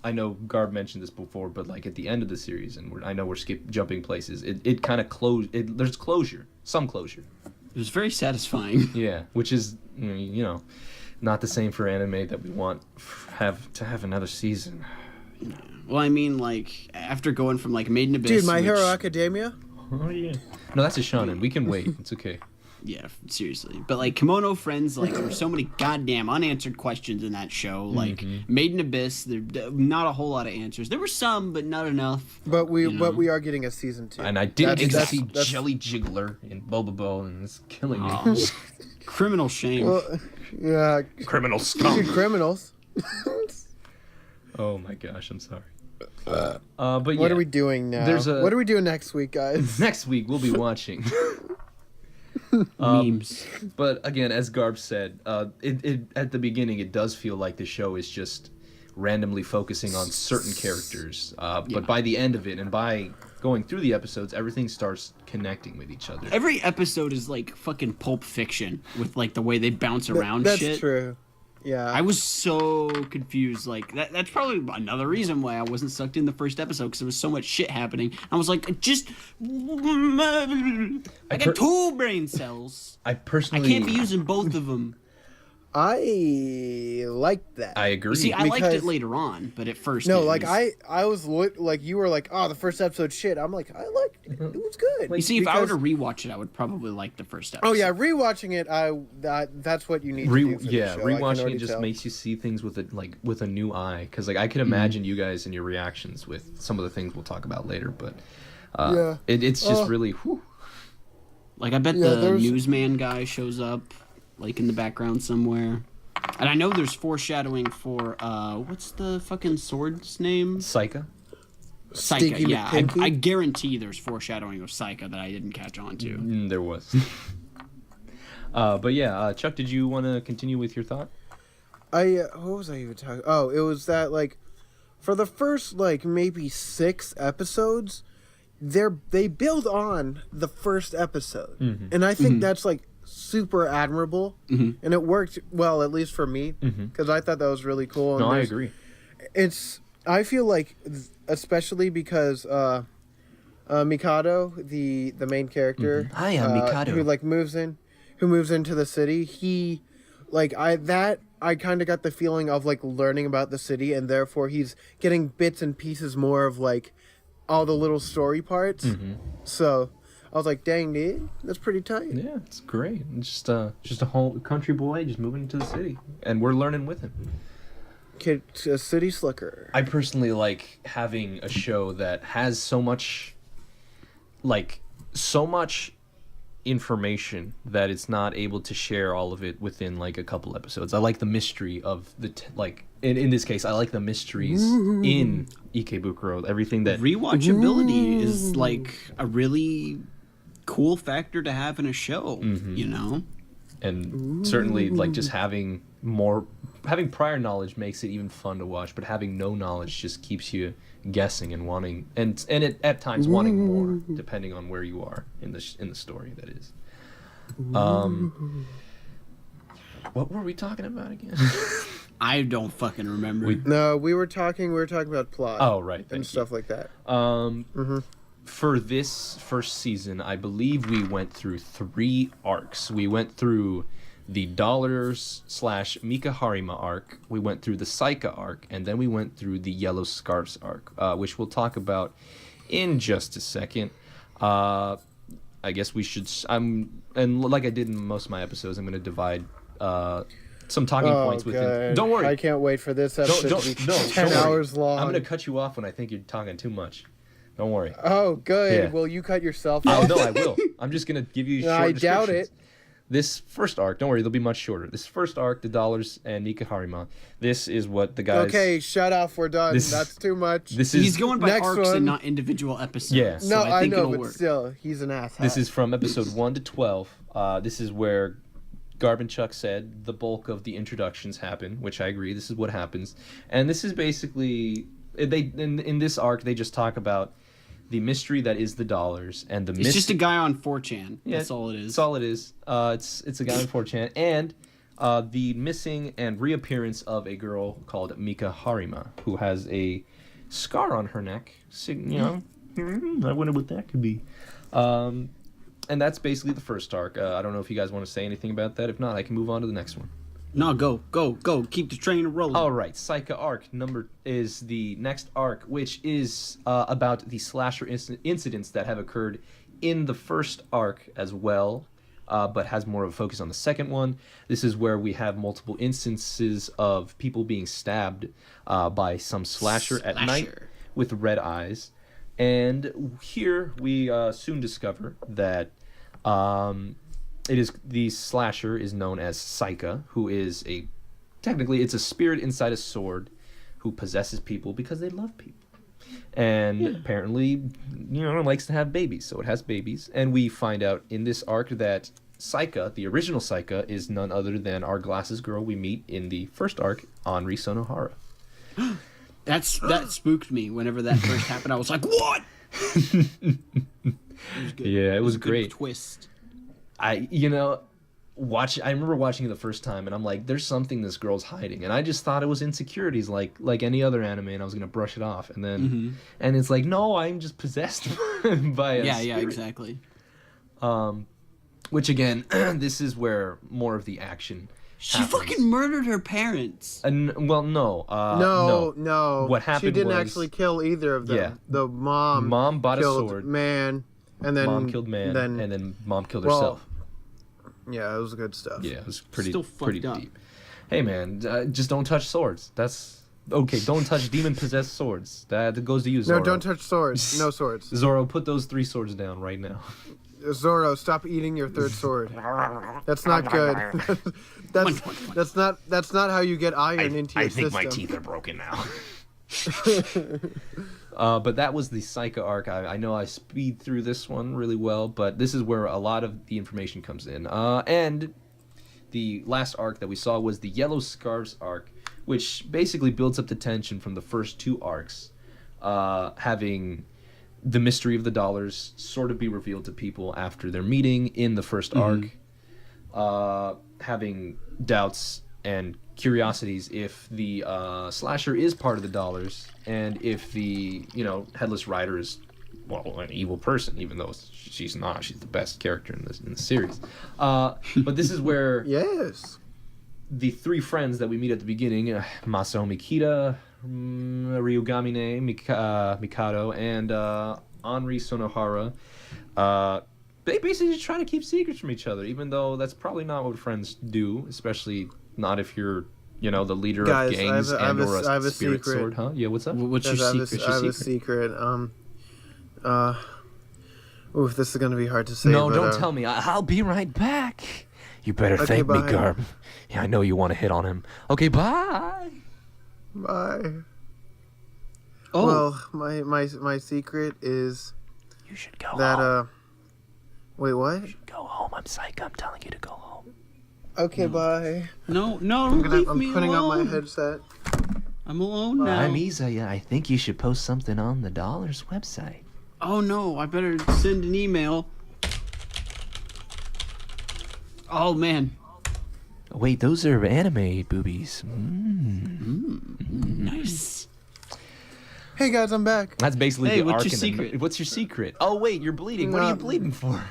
I know Garb mentioned this before, but like at the end of the series, and I know we're jumping places, it kind of there's some closure. It was very satisfying. Yeah, which is not the same for anime that we want to have another season. Well, I mean, like, after going from, like, Made in Abyss... Dude, My Hero Academia? Oh, yeah. No, that's a shonen. We can wait. It's okay. Yeah, seriously. But, like, Kimono Friends, like, there were so many goddamn unanswered questions in that show. Like, Made in Abyss, not a whole lot of answers. There were some, but not enough. But we are getting a season 2. And I didn't get to That's- see that's- Jelly Jiggler in Bobobo, and it's killing me. Oh, criminal shame. Well, yeah, Criminal scum. criminals. Oh my gosh, I'm sorry. But yeah, What are we doing now? What are we doing next week, guys? next week we'll be watching. Memes. But again, as Garb said, it at the beginning it does feel like the show is just randomly focusing on certain characters. But by the end of it, and by going through the episodes, everything starts connecting with each other. Every episode is like fucking Pulp Fiction with like the way they bounce around That's shit. true. Yeah. I was so confused. Like that's probably another reason why I wasn't sucked in the first episode, because there was so much shit happening. I was like, I got 2 brain cells. I I personally can't be using both of them. I like that. I agree. You see, I liked it Because- later on, but at first, No, it like was- I was like you were like, oh, the first episode shit. I'm like, I liked it. It was good. You see, if I were to Because- rewatch it, I would probably like the first episode. Oh yeah, rewatching it, that's what you need to do for the show. I can rewatching already it just tell. makes you see things with a new eye. Because like I can imagine you guys and your reactions with some of the things we'll talk about later. But Yeah. it's just really. Whew. Like I bet Yeah, the there's- newsman guy shows up, like in the background somewhere. And I know there's foreshadowing for what's the fucking sword's name? Psycha. Psycha. Stinky Yeah, McPinky? I guarantee there's foreshadowing of Psycha that I didn't catch on to. There was. But yeah, Chuck, did you want to continue with your thought? What was I even talking? Oh, it was that like, for the first like maybe 6 episodes, they build on the first episode, and I think that's like super admirable, and it worked well, at least for me, because I thought that was really cool. And No, I there's- agree. I feel like, especially because Mikado, the main character, Hi, I'm Mikado. who like moves into the city. He, like I kind of got the feeling of like learning about the city, and therefore he's getting bits and pieces more of like all the little story parts. So I was like, dang, dude, that's pretty tight. Yeah, it's great. It's just a whole country boy just moving into the city, and we're learning with him. Kid, a city slicker. I personally like having a show that has so much information that it's not able to share all of it within like a couple episodes. I like the mystery of the in this case, I like the mysteries in Ikebukuro. Everything that Rewatchability is like a really cool factor to have in a show, you know? and certainly like just having prior knowledge makes it even fun to watch, but having no knowledge just keeps you guessing and wanting and at times wanting more, depending on where you are in the story. That is. What were we talking about again? I don't fucking remember. No, we were talking about plot. Oh, right, and thank stuff like that. For this first season, I believe we went through 3 arcs. We went through the Dollars/Mika Harima arc, we went through the Psycha arc, and then we went through the Yellow Scarves arc, which we'll talk about in just a second. I guess we should... and like I did in most of my episodes, I'm going to divide some talking points within... God. Don't worry. I can't wait for this episode to be 10 don't worry. hours long. I'm going to cut you off when I think you're talking too much. Don't worry. Oh, good. Yeah. Will you cut yourself Oh, off? no, I will. I'm just going to give you short I doubt descriptions. it. This first arc, don't worry, they'll be much shorter. This first arc, the Dollars and Nika Harima, this is what the guys... Okay, shut up. We're done. This- That's too much. This is... He's going by Next arcs one. and not individual episodes. Yeah. So no, I think know, it'll but work. still, he's an ass. This is from episode 1 to 12. This is where Garb and Chuck said the bulk of the introductions happen, which I agree. This is what happens. And this is basically... In this arc, they just talk about the mystery that is the Dollars and the It's just a guy on 4chan. Yeah, That's all it is. That's all it is. It's a guy on 4chan, and the missing and reappearance of a girl called Mika Harima, who has a scar on her neck. I wonder what that could be. And that's basically the first arc. I don't know if you guys want to say anything about that. If not, I can move on to the next one. No, go. Keep the train rolling. All right, Psycha arc is the next arc, which is about the slasher incidents that have occurred in the first arc as well, but has more of a focus on the second one. This is where we have multiple instances of people being stabbed by some slasher at night with red eyes. And here we soon discover that the slasher is known as Psycha, who is technically it's a spirit inside a sword who possesses people because they love people. And apparently, likes to have babies, so it has babies. And we find out in this arc that Psycha, the original Psycha, is none other than our glasses girl we meet in the first arc, Anri Sonohara. That spooked me whenever that first happened. I was like, what? It was good. Yeah, it was a great. Good twist. I remember watching it the first time, and I'm like, there's something this girl's hiding, and I just thought it was insecurities, like any other anime, and I was gonna brush it off, and then, and it's like, no, I'm just possessed by a spirit. Yeah, exactly. Which again, this is where more of the action. She happens. fucking murdered her parents. Well, no. No. What happened? She didn't was, actually kill either of them. Yeah. The mom bought a killed sword. man, and then mom killed man, and then mom killed herself. Yeah, it was good stuff. Yeah, it was pretty Still pretty fucked up. deep. Hey man, just don't touch swords. That's okay. Don't touch demon possessed swords. That goes to you, Zoro. No, don't touch swords. No swords. Zoro, put those 3 swords down right now. Zoro, stop eating your third sword. That's not good. that's not how you get iron into your system. I think my teeth are broken now. But that was the Psycha arc. I know I speed through this one really well, but this is where a lot of the information comes in. And the last arc that we saw was the Yellow Scarves arc, which basically builds up the tension from the first 2 arcs, having the mystery of the dollars sort of be revealed to people after their meeting in the first arc, having doubts and curiosities if the slasher is part of the dollars, and if the headless rider is an evil person, even though she's not. She's the best character in the series. But this is where yes, the 3 friends that we meet at the beginning, Masao Mikita, Ryugamine Mikado, and Anri Sonohara, they basically just try to keep secrets from each other, even though that's probably not what friends do, especially not if you're the leader of gangs I have spirit a secret. sword, huh? Yeah, what's up? What's your secret? I have a secret. Oof, this is gonna be hard to say. No, but, don't tell me. I'll be right back. You better Okay, thank me, bye. Garb. Yeah, I know you want to hit on him. Okay, bye. Bye. Oh, Well, my secret is You should go that home. Wait, what? Go home. I'm psych. I'm telling you to go home. Okay, bye. no, I'm leave putting me up my alone. headset. I'm alone now. I'm Isa. Yeah, I think you should post something on the Dollars website. Oh no, I better send an email. Oh man. Wait, those are anime boobies. Nice. Hey guys, I'm back. That's basically Hey, the what's arc. your secret? What's your secret? Oh wait, you're bleeding. What are you bleeding for?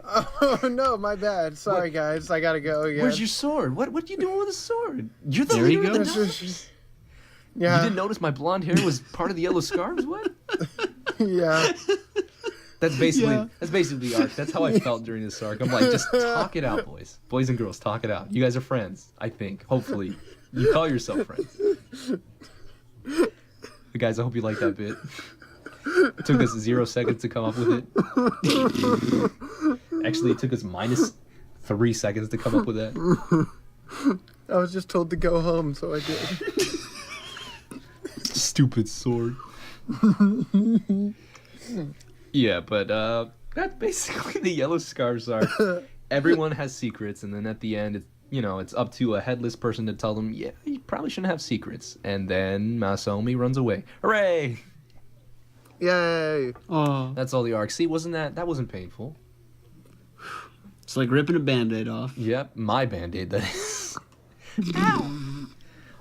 Oh no, my bad. Sorry guys, I gotta go again. Where's your sword? What are you doing with a sword? You're the There you leader of go. the Dollars? Yeah. You didn't notice my blonde hair was part of the Yellow Scarves? What? Yeah. That's basically the arc. That's how I felt during this arc. I'm like, just talk it out, boys and girls, talk it out. You guys are friends, I think. Hopefully, you call yourself friends. Guys, I hope you like that bit. It took us 0 seconds to come up with it. Actually, it took us minus 3 seconds to come up with that. I was just told to go home, so I did. Stupid sword. Yeah, but that's basically the Yellow Scarves arc. Everyone has secrets, and then at the end, it's up to a headless person to tell them, yeah, you probably shouldn't have secrets. And then Masaomi runs away. Hooray! Yay. Oh, That's all the arc. See, that wasn't painful. it's like ripping a Band-Aid off. Yep, my Band-Aid, that is.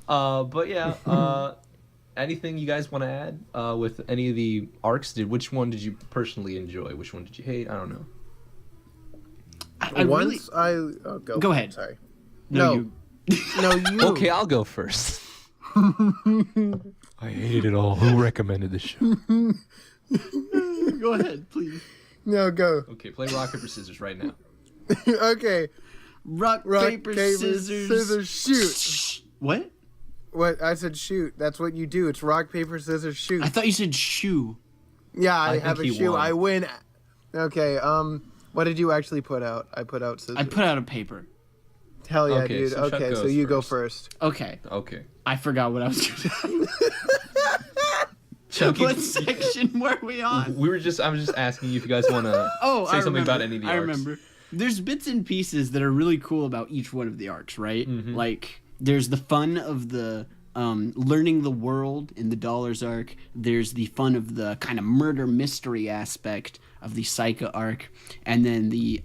But yeah, anything you guys want to add with any of the arcs? Which one did you personally enjoy? Which one did you hate? I don't know. I really... Go Go ahead. Sorry. No, No. you... No, you. Okay, I'll go first. I hate it all. Who recommended the show? Go ahead, please. No, go. Okay, play rock paper scissors right now. Okay. Rock, paper, scissors, shoot. What? What I said, shoot. That's what you do. It's rock, paper, scissors, shoot. I thought you said shoe. Yeah, I I have a think he shoe. won. I win. Okay. What did you actually put out? I put out scissors. I put out a paper. Hell yeah, Okay, dude. so Chuck Okay, so goes you go first. first. Okay. Okay. I forgot what I was going to Chucky, What section were we on? I was just asking you if you guys want to say something about any of the arcs. I remember. There's bits and pieces that are really cool about each one of the arcs, right? Mm-hmm. Like, there's the fun of the learning the world in the Dollars arc. There's the fun of the kind of murder mystery aspect of the Psycha arc. And then the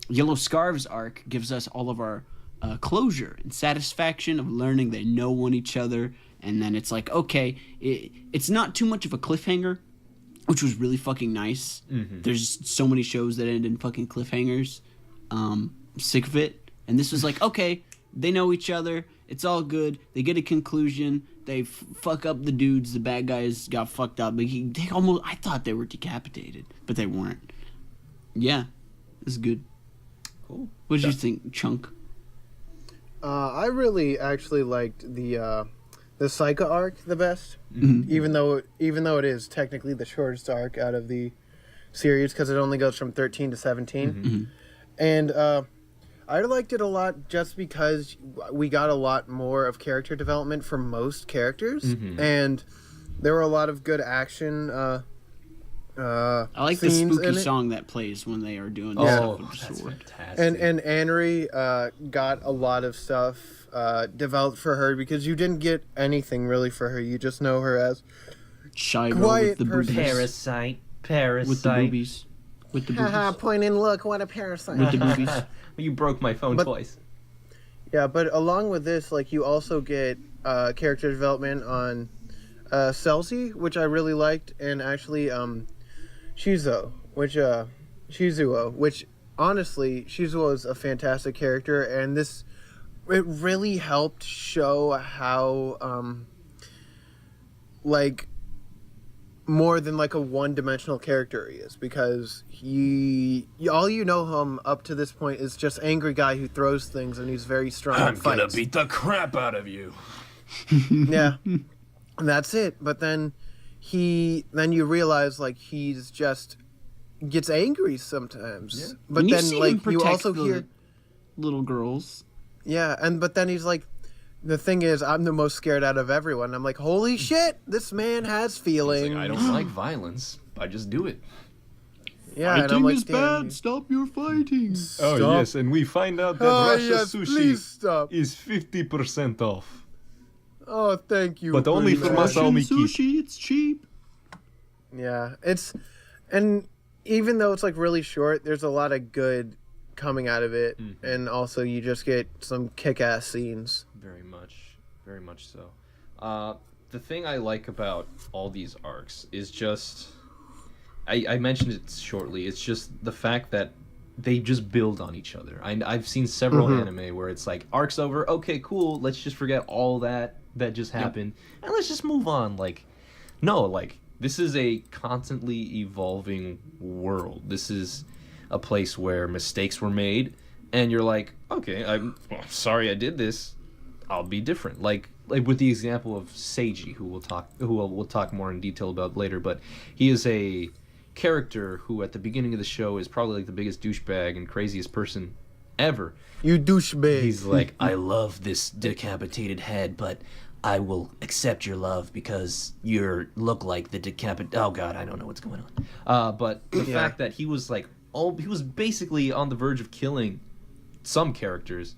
Yellow Scarves arc gives us all of our closure and satisfaction of learning they know each other. And then it's like, okay, it's not too much of a cliffhanger, which was really fucking nice. Mm-hmm. There's so many shows that end in fucking cliffhangers. I'm sick of it. And this was like, okay, they know each other. It's all good. They get a conclusion. They fuck up the dudes. The bad guys got fucked up. But I thought they were decapitated, but they weren't. Yeah, it was good. Cool. What did you think, Chunk? I really actually liked the Psycha arc the best, Mm-hmm. even though it is technically the shortest arc out of the series because it only goes from 13 to 17, Mm-hmm. and I liked it a lot just because we got a lot more of character development for most characters, Mm-hmm. and there were a lot of good action. I like the scenes in spooky it. song that plays when they are doing Oh, stuff with the that's sword. fantastic. And Anri got a lot of stuff developed for her because you didn't get anything really for her. You just know her as Shy girl Quiet with the person. boobies. Parasite. With the boobies. With the boobies. point and look, what a parasite. With the boobies. You broke my phone But- twice. Yeah, but along with this, like you also get character development on Celty, which I really liked, and actually Shizuo, which honestly Shizuo is a fantastic character, and it really helped show how like more than like a one-dimensional character he is, because all you know him up to this point is just angry guy who throws things, and he's very strong in fights. the crap out of you. Yeah, and that's it. But then you realize like he's just gets angry sometimes. Yeah. But And you then see him like you protect also the hear little girls. but then he's like, the thing is, I'm the most scared out of everyone. I'm like, holy shit, this man has He's feelings. like, I don't like violence. I just do it. Yeah, and I'm like, damn, you- Stop your fighting. Oh Stop. yes, and we find out that Oh Russia yes, sushi please stop. is 50% off. Oh, thank you. But only pretty for man. Masao Miki. Sushi, it's cheap. Yeah, and even though it's like really short, there's a lot of good coming out of it, and also you just get some kick-ass scenes. Very much so. The thing I like about all these arcs is just, I mentioned it shortly, it's just the fact that they just build on each other. I've seen several anime where it's like, arc's over, okay, cool, let's just forget all that just happened, and let's just move on. Like, no, like, this is a constantly evolving world. This is a place where mistakes were made, and you're like, okay, I'm sorry I did this. I'll be different. Like with the example of Seiji, who we'll talk more in detail about later, but he is a character who at the beginning of the show is probably like the biggest douchebag and craziest person ever. You douchebag. He's like, I love this decapitated head, but I will accept your love because you look like the Oh God, I don't know what's going on. but the fact that he was like, he was basically on the verge of killing some characters,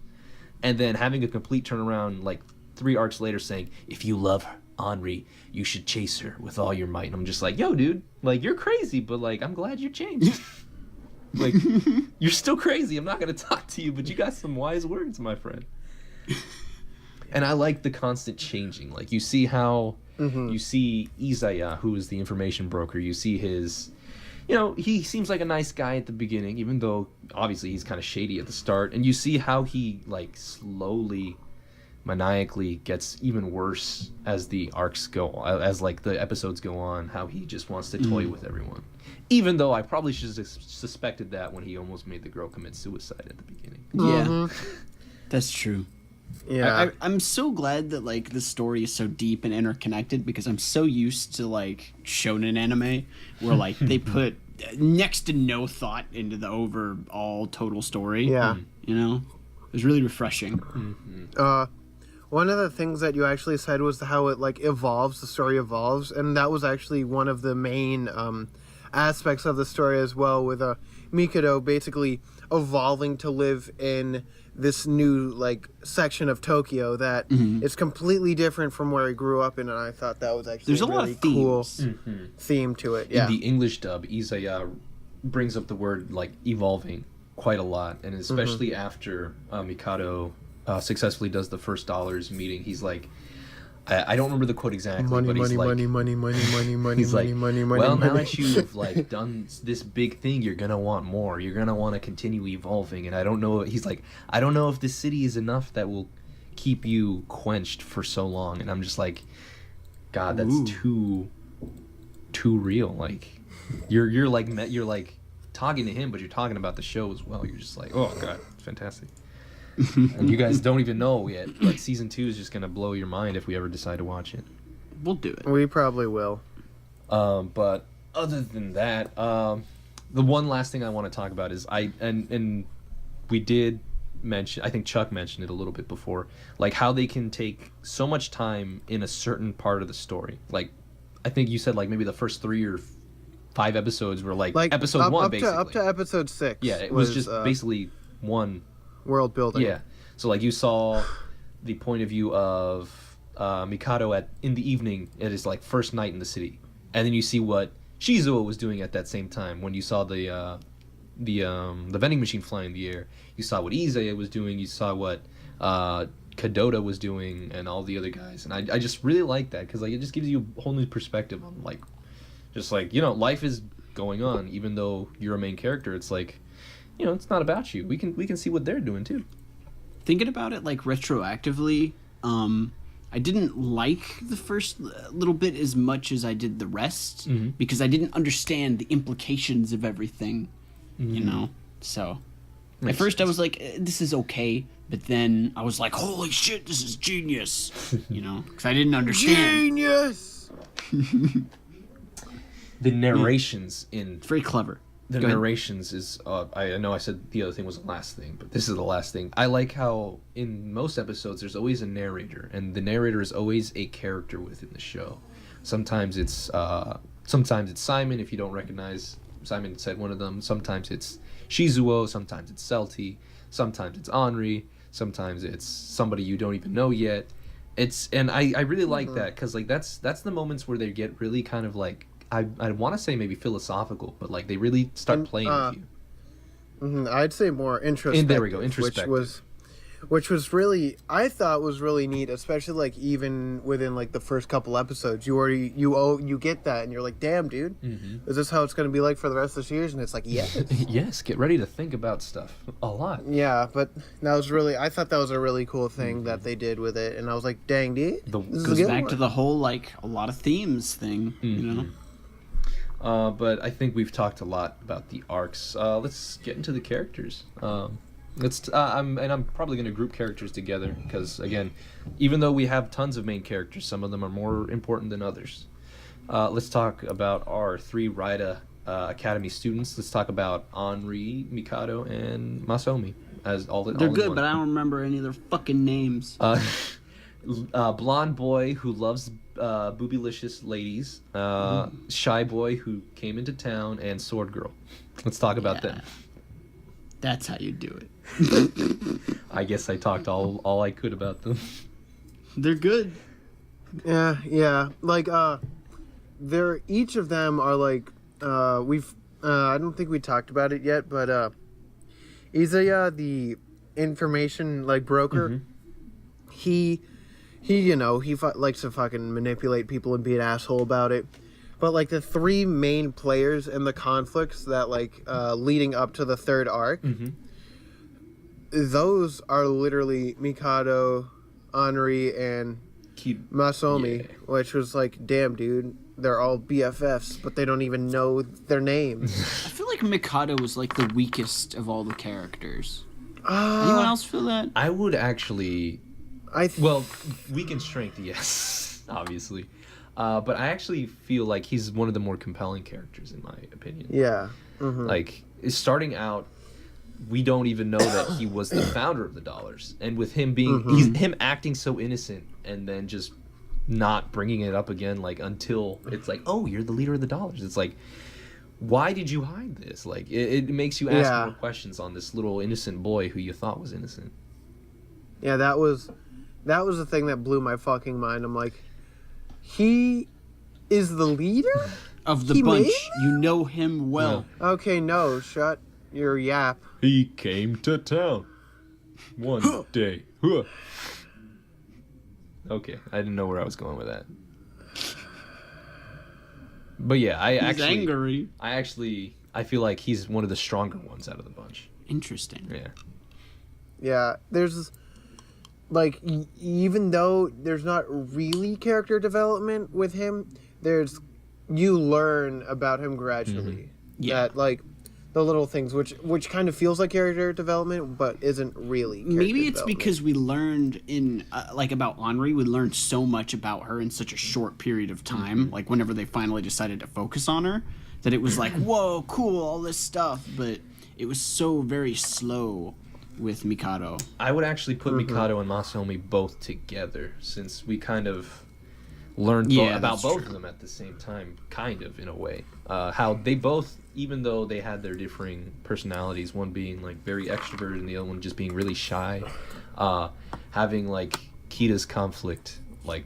and then having a complete turnaround like 3 arcs later saying, if you love Henri, you should chase her with all your might. And I'm just like, yo, dude, like, you're crazy, but like, I'm glad you changed. Like, you're still crazy. I'm not going to talk to you, but you got some wise words, my friend. And I like the constant changing. Like, you see how, you see Izaya, who is the information broker, you see his, he seems like a nice guy at the beginning, even though obviously he's kind of shady at the start. And you see how he like slowly maniacally gets even worse as the arcs go, as like the episodes go on, how he just wants to toy with everyone. Even though I probably should have suspected that when he almost made the girl commit suicide at the beginning. Yeah, that's true. Yeah. I'm so glad that like the story is so deep and interconnected, because I'm so used to like shonen anime where like they put next to no thought into the overall total story. Yeah. You know, it was really refreshing. One of the things that you actually said was how it like evolves, the story evolves, and that was actually one of the main aspects of the story as well, with Mikado basically evolving to live in this new like section of Tokyo that is completely different from where he grew up in, and I thought that was actually There's a lot really of cool themes. theme to it. Yeah. In the English dub, Isaya brings up the word like evolving quite a lot, and especially after Mikado successfully does the first dollars meeting, he's like, I don't remember the quote exactly, but he's like, money, he's like, money, well, now money. that you've like done this big thing, you're gonna want more. You're gonna want to continue evolving, and I don't know. He's like, I don't know if this city is enough that will keep you quenched for so long. And I'm just like, God, that's too real. Like, you're like talking to him, but you're talking about the show as well. You're just like, oh God, it's fantastic. And you guys don't even know yet. Like, season 2 is just gonna blow your mind if we ever decide to watch it. We'll do it. We probably will. But other than that, the one last thing I want to talk about is and we did mention, I think Chuck mentioned it a little bit before, like how they can take so much time in a certain part of the story. Like, I think you said like maybe the first 3 or 5 episodes were like episode 1 basically. Up to episode 6. Yeah, it was just basically one world building. Yeah. So like you saw the point of view of Mikado in the evening at his like first night in the city, and then you see what Shizuo was doing at that same time when you saw the vending machine flying in the air. You saw what Izaya was doing. You saw what Kadota was doing, and all the other guys. And I just really like that, because like it just gives you a whole new perspective on like, just like, you know, life is going on even though you're a main character. It's like, you know, it's not about you. We can see what they're doing too. Thinking about it like retroactively, I didn't like the first little bit as much as I did the rest, because I didn't understand the implications of everything, you know? So at first I was like, this is okay, but then I was like, holy shit, this is genius, you know? Because I didn't understand. Genius! The narrations in... It's very clever. The narrations is, I know I said the other thing was the last thing, but this is the last thing. I like how in most episodes there's always a narrator, and the narrator is always a character within the show. Sometimes it's Simon, if you don't recognize Simon said one of them. Sometimes it's Shizuo, sometimes it's Celty, sometimes it's Henri, sometimes it's somebody you don't even know yet. And I really like that, because like that's the moments where they get really kind of like, I want to say maybe philosophical, but like they really start playing with you. I'd say more introspective. And there we go, introspective. Which was really, I thought was really neat, especially like even within like the first couple episodes. You get that, and you're like, damn, dude, is this how it's going to be like for the rest of the series? And it's like, yes. Yes, get ready to think about stuff a lot. Yeah, but that was really, I thought that was a really cool thing that they did with it, and I was like, dang, dude, this goes back to the whole like a lot of themes thing, you know. But I think we've talked a lot about the arcs. Let's get into the characters. I'm probably going to group characters together, because again, even though we have tons of main characters, some of them are more important than others. Let's talk about our 3 Raida Academy students. Let's talk about Henri, Mikado, and Masaomi. They're good, but I don't remember any of their fucking names. Blonde boy who loves boobylicious ladies, shy boy who came into town, and sword girl. Let's talk about them. That's how you do it. I guess I talked all I could about them. They're good. Yeah. Like, each of them are like, I don't think we talked about it yet, but, Izaya, the information, like, broker, he likes to fucking manipulate people and be an asshole about it. But, like, the 3 main players and the conflicts that, like, leading up to the 3rd arc, those are literally Mikado, Henri and Masaomi, which was like, damn, dude, they're all BFFs, but they don't even know their names. I feel like Mikado was like the weakest of all the characters. Anyone else feel that? I would actually. Well, weak in strength, yes, obviously. But I actually feel like he's one of the more compelling characters, in my opinion. Yeah. Mm-hmm. Like, starting out, we don't even know that he was the founder of the Dollars. And with him being, him acting so innocent and then just not bringing it up again, like, until it's like, oh, you're the leader of the Dollars. It's like, why did you hide this? Like, it makes you ask more questions on this little innocent boy who you thought was innocent. Yeah, that was the thing that blew my fucking mind. I'm like, he is the leader of the bunch. You know him well. Yeah. Okay, no, shut your yap. He came to town one day. Okay, I didn't know where I was going with that. But yeah, He's angry. I feel like he's one of the stronger ones out of the bunch. Interesting. Yeah. Yeah, there's like, even though there's not really character development with him, you learn about him gradually. Yeah. That, like, the little things, which kind of feels like character development, but isn't really. Maybe it's because we learned about Henri, we learned so much about her in such a short period of time. Like, whenever they finally decided to focus on her, that it was like, whoa, cool, all this stuff. But it was so very slow with Mikado. I would actually put Mikado and Masaomi both together, since we kind of learned about both of them at the same time, kind of, in a way. How they both, even though they had their differing personalities, one being like very extroverted and the other one just being really shy, having like Kita's conflict, like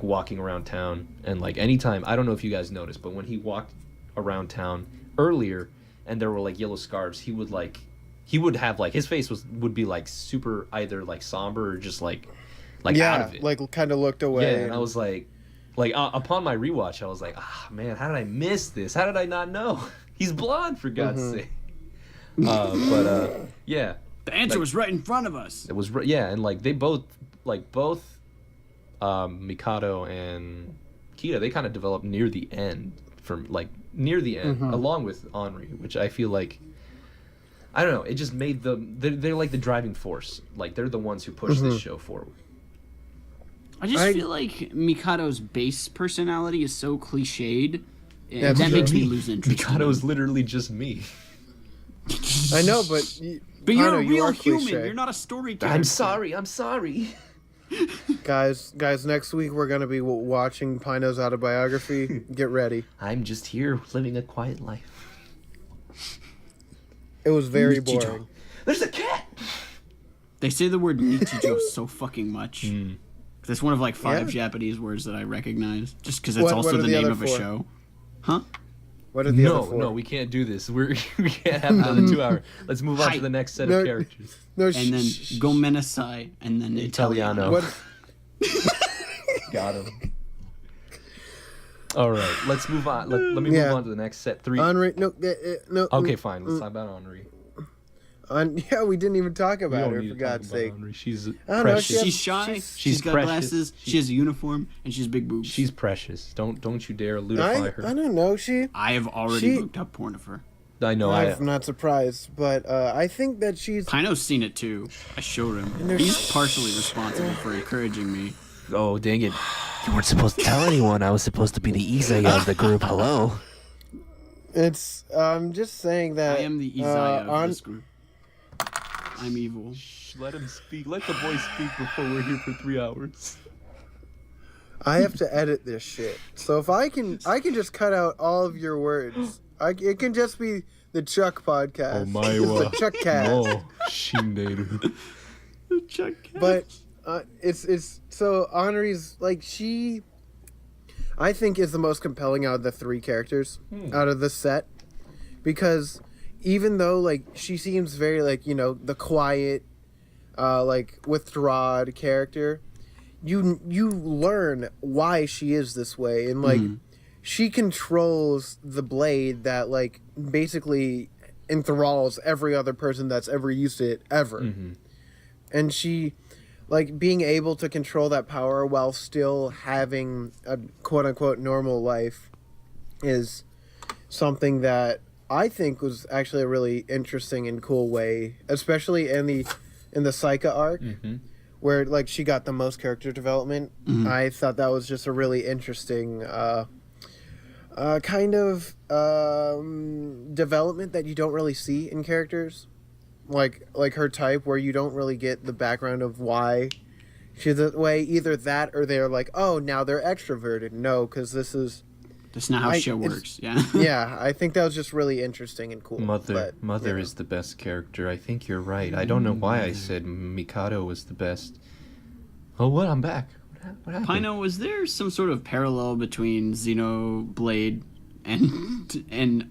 walking around town, and like anytime, I don't know if you guys noticed, but when he walked around town earlier and there were like yellow scarves, he would have like, his face would be like super either like somber or just like out of it. Like kind of looked away. Yeah, and I was like upon my rewatch, I was like, man, how did I miss this? How did I not know? He's blonde, for God's sake. Yeah. The answer was right in front of us. It was and like they both Mikado and Kita, they kind of developed near the end, along with Henri, which I feel like, I don't know, it just made them, they're like the driving force. Like, they're the ones who push this show forward. I just feel like Mikado's base personality is so cliched. That makes me lose interest. Mikado is literally just me. I know, but you're a real human. You're not a story character. I'm sorry. Guys, next week we're gonna be watching Pino's autobiography. Get ready. I'm just here living a quiet life. It was very boring. There's a cat. They say the word Nichijo so fucking much. It's one of like 5 Japanese words that I recognize, just because it's also the name of a show. Huh? What are the other 4? No, we can't do this. We can't have another 2 hour. Let's move on to the next set of characters. No, and then Gomenasai, and then Italiano. Got him. All right, let's move on. Let me move on to the next set. 3. Henri, no. Okay, fine. Let's talk about Henri. We didn't even talk about her, for God's sake. She's know, precious. She's shy. She's got precious. glasses. She has a uniform, and she has big boobs. She's precious. Don't you dare ludify her. I don't know. I have already looked up porn of her. I know. I'm not surprised, but I think that she's. Pino's seen it too. I showed him. He's partially responsible for encouraging me. Oh, dang it! You weren't supposed to tell anyone. I was supposed to be the Izaya of the group. Hello. I'm just saying that. I am the Izaya of this group. I'm evil. Shh, let him speak. Let the boy speak before we're here for 3 hours. I have to edit this shit. So if I can just cut out all of your words. It can just be the Chuck podcast. Oh my the Chuck cast. No, Shinderu. The Chuck cast. But it's so Henri's like, she, I think, is the most compelling out of the 3 characters out of the set, because even though like she seems very like, you know, the quiet, like withdrawn character, you learn why she is this way, and like she controls the blade that like basically enthralls every other person that's ever used it ever, and she like being able to control that power while still having a quote unquote normal life is something that I think was actually a really interesting and cool way, especially in the Saika arc, where like she got the most character development. I thought that was just a really interesting kind of development that you don't really see in characters, like her type, where you don't really get the background of why she's that way. Either that, or they're like, oh, now they're extroverted. No, because this is. That's not how show works. Yeah. Yeah, I think that was just really interesting and cool. Mother is the best character. I think you're right. I don't know why I said Mikado was the best. Oh, what? I'm back. What happened? Pino, was there some sort of parallel between Xenoblade and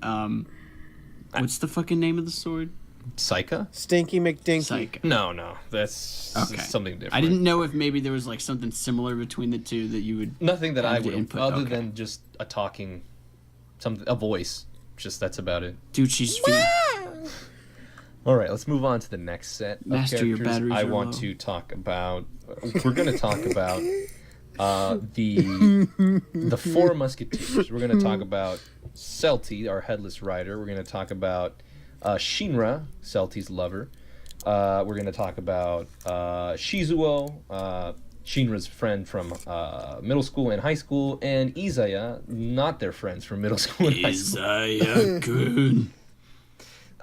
what's the fucking name of the sword? Saika? Stinky McDinky. Saika. No, that's something different. I didn't know if maybe there was like something similar between the two that you would. Nothing that I would input, other than just a talking, a voice. Just that's about it. Dude, she's feet. All right, let's move on to the next set of Master, your characters. batteries I are want low. to talk about. We're going to talk about the Four Musketeers. We're going to talk about Celty, our headless rider. We're going to talk about Shinra, Celty's lover. We're going to talk about Shizuo, Shinra's friend from middle school and high school, and Izaya, not their friends from middle school and high school. Izaya-kun.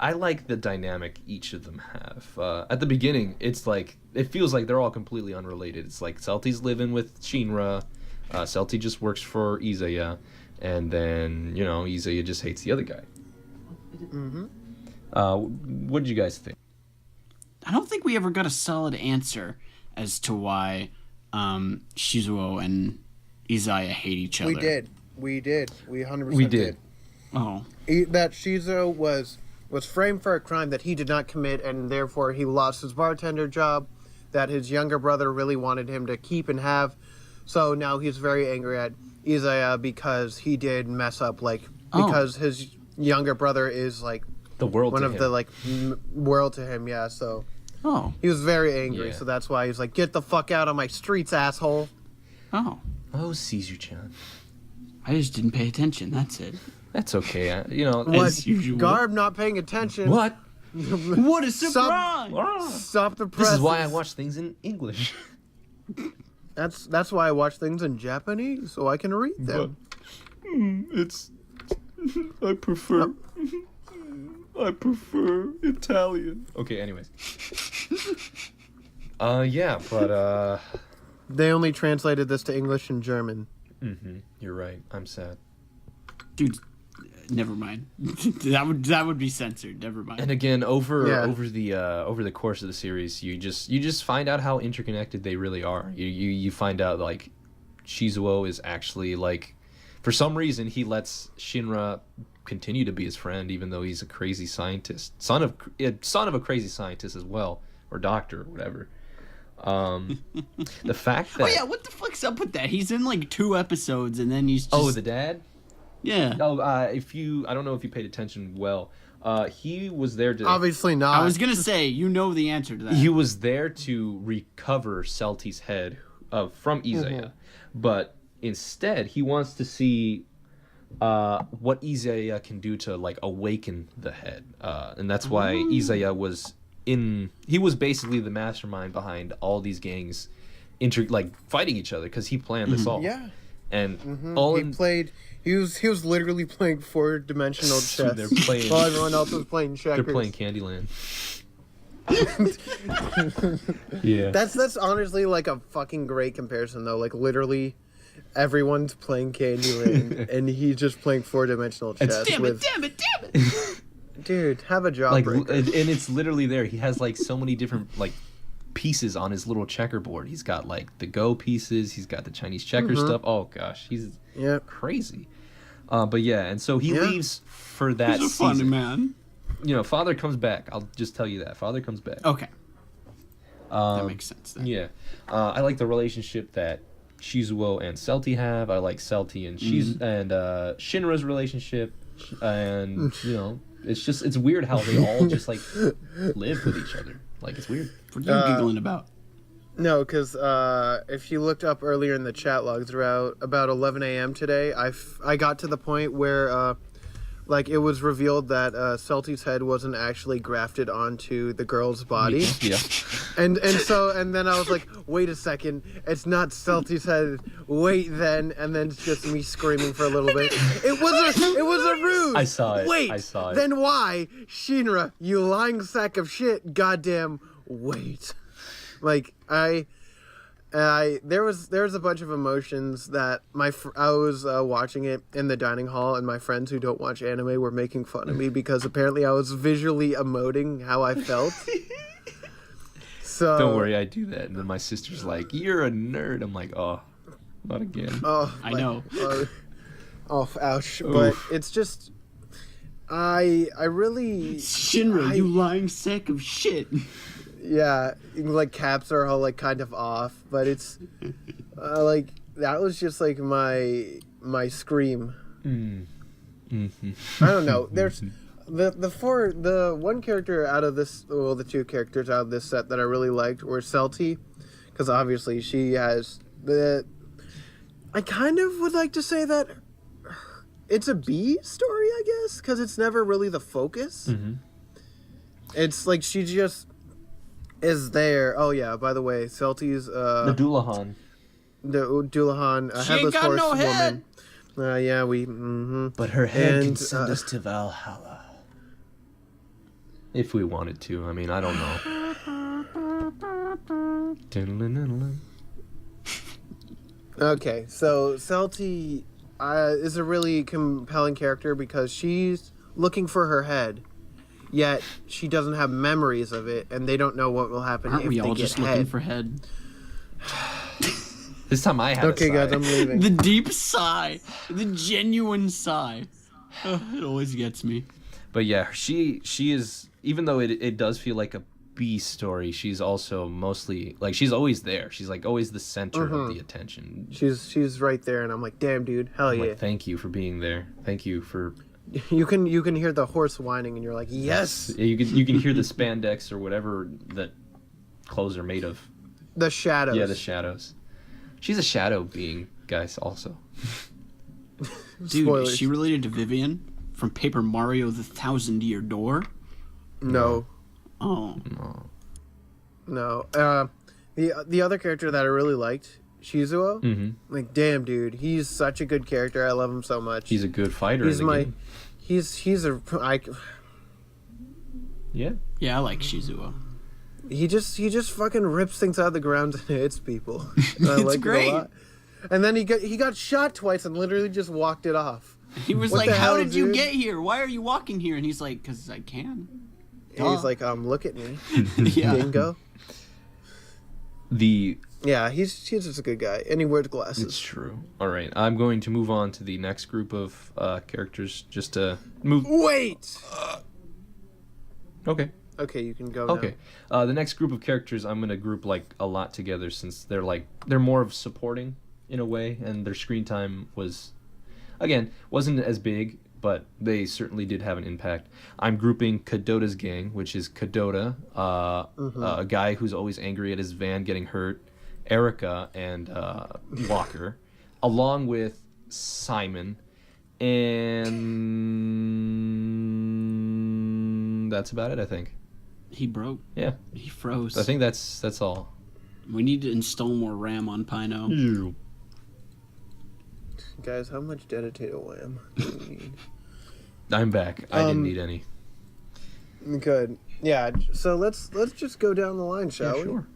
I like the dynamic each of them have. At the beginning, it's like it feels like they're all completely unrelated. It's like Celty's living with Shinra, Celty just works for Izaya, and then Izaya just hates the other guy. What did you guys think? I don't think we ever got a solid answer as to why Shizuo and Izaya hate each other. We did. We 100% did. Oh. That Shizuo was framed for a crime that he did not commit, and therefore he lost his bartender job that his younger brother really wanted him to keep and have. So now he's very angry at Izaya because he did mess up, because his younger brother is like the world one to of him. the world to him. Yeah, so he was very angry. Yeah. So that's why he's like, "Get the fuck out of my streets, asshole." Oh, Caesar-chan. I just didn't pay attention. That's it. That's okay. What? As usual. Garb not paying attention. What? What a surprise! Stop the press. This is why I watch things in English. That's why I watch things in Japanese, so I can read them. I prefer Italian. Okay, anyways. But They only translated this to English and German. you're right. I'm sad. Dude, never mind. that would be censored. Never mind. And again, over the course of the series, you just find out how interconnected they really are. You find out like Shizuo is actually like, for some reason he lets Shinra continue to be his friend even though he's a crazy scientist, son of a crazy scientist as well, or doctor or whatever. The fact that what the fuck's up with that? He's in like 2 episodes and then he's just... the dad. Yeah. Oh, I don't know if you paid attention well. He was there to. Obviously not. I was gonna say the answer to that. He was there to recover Celty's head from Izaya, but instead he wants to see what Izaya can do to like awaken the head, and that's why Izaya was he was basically the mastermind behind all these gangs, fighting each other because he planned this all. Yeah. And He was literally playing 4-dimensional chess They're playing, while everyone else was playing checkers. They're playing Candyland. Yeah. That's honestly like a fucking great comparison though. Like literally everyone's playing Candyland and he's just playing 4-dimensional chess. Damn it! Dude, have a job. And it's literally there. He has like so many different like pieces on his little checkerboard. He's got like the Go pieces. He's got the Chinese checker stuff. Oh gosh, he's crazy. But yeah, and so he leaves for that He's a funny season. man. Father comes back. I'll just tell you that. Father comes back. Okay. That makes sense then. Yeah. I like the relationship that Shizuo and Celty have. I like Celty and Shinra's relationship. And, it's weird how they all just like live with each other. Like, it's weird. What are you giggling about? No, because if you looked up earlier in the chat logs, around about 11 a.m. today, I got to the point where like it was revealed that Celty's head wasn't actually grafted onto the girl's body. Yeah. And then I was like, wait a second, it's not Celty's head. Wait then, and then it's just me screaming for a little bit. It was a ruse. I saw it. Wait. I saw it. Then why, Shinra? You lying sack of shit. Goddamn. Wait. Like there was a bunch of emotions that I was watching it in the dining hall, and my friends who don't watch anime were making fun of me because apparently I was visually emoting how I felt. So Don't worry, I do that. And then my sister's like, "You're a nerd." I'm like, "Oh, not again." Oh, I know. Ouch! Oof. But it's just, I really, Shinra, you lying sack of shit. yeah, like caps are all like kind of off, but it's like that was just like my scream. I don't know. There's the one character out of this, well, the two characters out of this set that I really liked were Celty, because obviously she has the. I kind of would like to say that it's a B story, I guess, because it's never really the focus. It's like she just is there. Oh yeah, by the way, Celty's The Doulahan. the Dullahan, a She ain't headless got horse no woman. head. Yeah, we. Mm-hmm. But her head can And, send us to Valhalla. If we wanted to. I mean, I don't know. Okay, so Celty is a really compelling character because she's looking for her head, yet she doesn't have memories of it, and they don't know what will happen Aren't if we they all get just head. looking for head? This time I had Okay, a guys, sigh. I'm leaving. The deep sigh. The genuine sigh. It always gets me. But yeah, she is, even though it does feel like a B story, she's also mostly, like, she's always there. She's like always the center of the attention. She's right there, and I'm like, damn, dude, hell I'm yeah. like, thank you for being there. Thank you for. You can hear the horse whining, and you're like, yes. Yeah, you can hear the spandex or whatever that clothes are made of. The shadows. Yeah, the shadows. She's a shadow being, guys. Also. Dude, Spoilers. is she related to Vivian from Paper Mario: The Thousand-Year Door? No. Oh. No. The other character that I really liked, Shizuo. Mm-hmm. Like, damn, dude, he's such a good character. I love him so much. He's a good fighter. He's in the my. game. He's a. Yeah. Yeah, I like Shizuo. He just fucking rips things out of the ground and hits people. And I It's like great. it a lot. And then he got shot twice and literally just walked it off. He was What like, the "How hell, did you dude?" get here? Why are you walking here?" And he's like, "'Cause I can." And he's like, look at me, Yeah. dingo. The Yeah, he's just a good guy, and he wears glasses. It's true. All right, I'm going to move on to the next group of characters. Just to move. Wait. Okay. Okay, you can go. Okay. The next group of characters, I'm gonna group like a lot together since they're more of supporting in a way, and their screen time wasn't as big, but they certainly did have an impact. I'm grouping Kadota's gang, which is Kadota, a guy who's always angry at his van getting hurt, Erica, and Walker, along with Simon, and that's about it, I think. He broke. Yeah, He froze. I think that's all. We need to install more RAM on Pino. You. Guys, how much dedicated wham do you need? I'm back. I didn't need any. Good. Yeah. So let's just go down the line, shall we? Sure.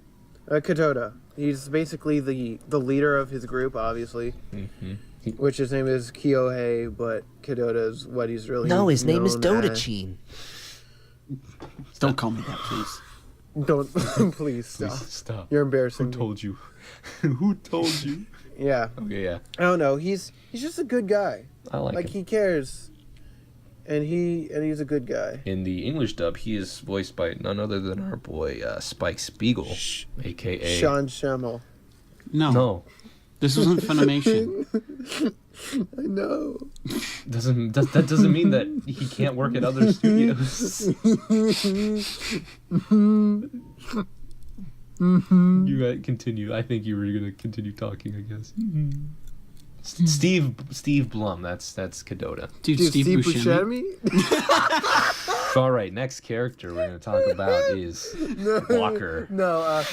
Kadota. He's basically the leader of his group, obviously. Mm-hmm. Which his name is Kyohei, but Kadota is what he's really No, his name is known as. Dodachin. Don't call me that, please. Don't please stop. Stop. You're embarrassing. Who me. told you? Who told you? Yeah. Okay, yeah. I don't know. He's just a good guy. I like Like him. he cares, and he's a good guy. In the English dub, he is voiced by none other than our boy Spike Spiegel, aka Sean Schemmel. No. This wasn't Funimation. I know. That doesn't mean that he can't work at other studios. Mm-hmm. You might continue. I think you were gonna continue talking. I guess. Steve Blum. That's Cadota. Dude, Steve Buscemi. All right, next character we're gonna talk about is Walker. No,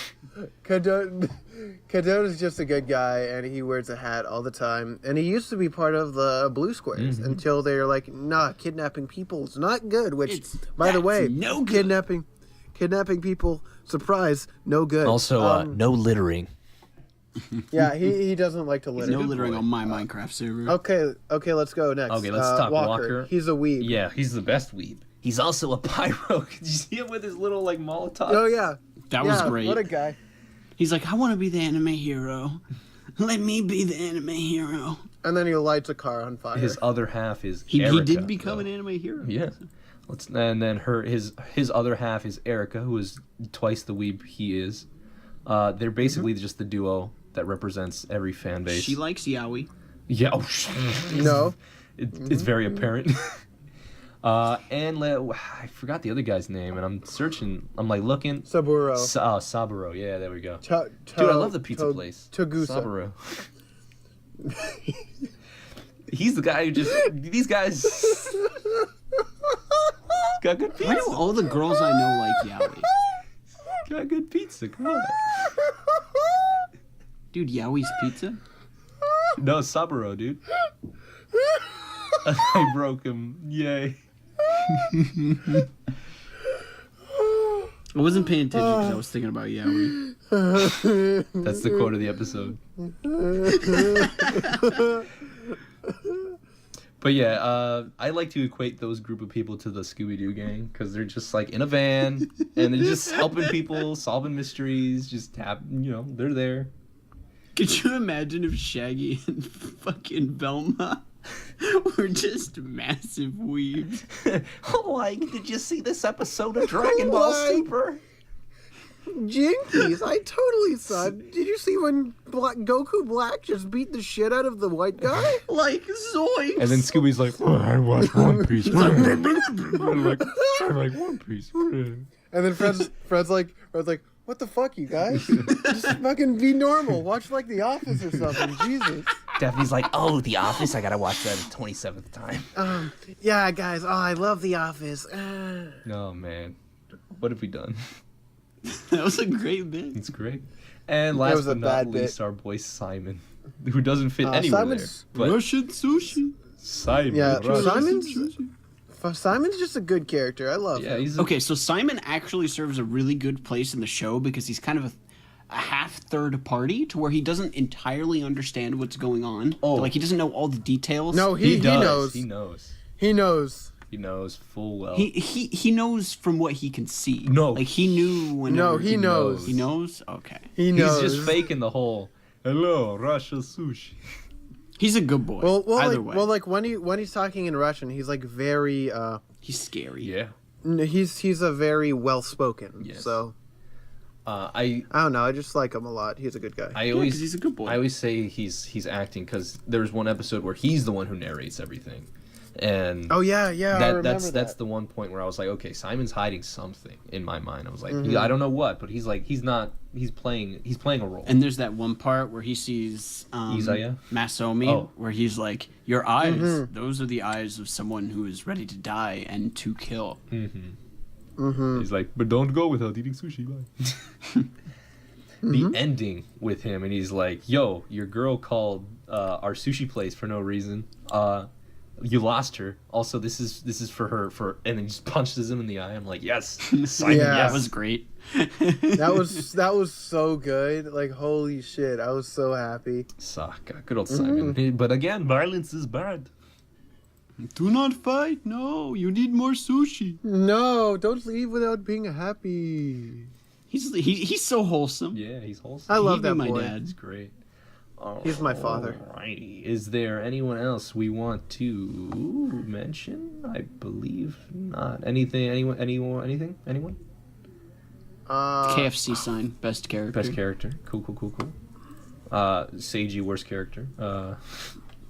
Cadot is just a good guy, and he wears a hat all the time. And he used to be part of the Blue Squares until they're like, nah, kidnapping people is not good. Which, by the way, no good. kidnapping people, surprise, no good. Also, no littering. Yeah, he doesn't like to litter. No littering on my Minecraft server. Okay, let's go next. Okay, let's talk Walker. He's a weeb. Yeah, he's the best weeb. He's also a pyro. Did you see him with his little like Molotov? Oh yeah, That was great. What a guy. He's like, I want to be the anime hero. Let me be the anime hero. And then he lights a car on fire. His other half is He Erica, did become though. an anime hero. Yeah. And then his other half is Erica, who is twice the weeb he is. They're basically just the duo that represents every fan base. She likes yaoi. Yeah. Oh, No. it's very apparent. I forgot the other guy's name, and I'm searching. I'm like looking. Saburo. Saburo. Yeah, there we go. Dude, Dude, I love the pizza place. Togusa. Saburo. He's the guy who just. These guys. Got good Why pizza. do all the girls I know like yaoi? Got good pizza. Come on. Dude, yaoi's pizza? No, Saburo, dude. I broke him. Yay. I wasn't paying attention because I was thinking about yaoi. That's the quote of the episode. But yeah, I like to equate those group of people to the Scooby-Doo gang because they're just like in a van and they're just helping people, solving mysteries, just they're there. Could you imagine if Shaggy and fucking Velma were just massive weebs? Oh, did you see this episode of Dragon Ball Super? Jinkies, I totally saw it. Did you see when Goku Black just beat the shit out of the white guy? Like, zoinks! And then Scooby's like, oh, I watch One Piece. I like One Piece. And then Fred's like, what the fuck, you guys? Just fucking be normal. Watch like The Office or something. Jesus. Daphne's like, oh, The Office? I gotta watch that the 27th time. Yeah, guys. Oh, I love The Office. Oh, man. What have we done? That was a great bit. It's great. And That last was a but not bad least, bit. our boy Simon, who doesn't fit anywhere Simon's- there. But Russian sushi. Simon. Yeah, Russian. Simon's just a good character. I love Yeah, him. he's Okay, so Simon actually serves a really good place in the show because he's kind of a half third party to where he doesn't entirely understand what's going on. Oh. Like, he doesn't know all the details. No, he does. knows. He knows. He knows. He knows full well. He knows from what he can see. No. Like, he knew when. No, he knows. He knows? Okay. He knows. He's just faking the whole, hello, Russia sushi. He's a good boy. Well, Either like, way. like when he's talking in Russian, he's like very. He's scary. Yeah. He's a very well spoken. Yes. So I I don't know. I just like him a lot. He's a good guy. I 'cause he's a good boy. I always say he's acting because there's one episode where he's the one who narrates everything, and Oh yeah, I remember that's that. the one point where I was like, okay, Simon's hiding something in my mind. I was like, Mm-hmm. I don't know what, but he's playing a role. And there's that one part where he sees Isaiah? Masomi, Oh. where he's like, "Your eyes, Mm-hmm. those are the eyes of someone who is ready to die and to kill." He's like, but don't go without eating sushi. Bye. The ending with him, and he's like, yo, your girl called our sushi place for no reason. You lost her. Also, this is for her. And then just punches him in the eye. I'm like, yes, Simon, Yeah. That yes. was great. that was so good. Like holy shit, I was so happy. Saka, good old Simon. But again, violence is bad. Do not fight. No, you need more sushi. No, don't leave without being happy. He's so wholesome. Yeah, he's wholesome. I love He'd be that my boy. dad. He's great. He's my father. Alrighty. Is there anyone else we want to mention? I believe not. Anything? Anything? Anyone? KFC sign, best character. Best character. Cool. Seiji, worst character.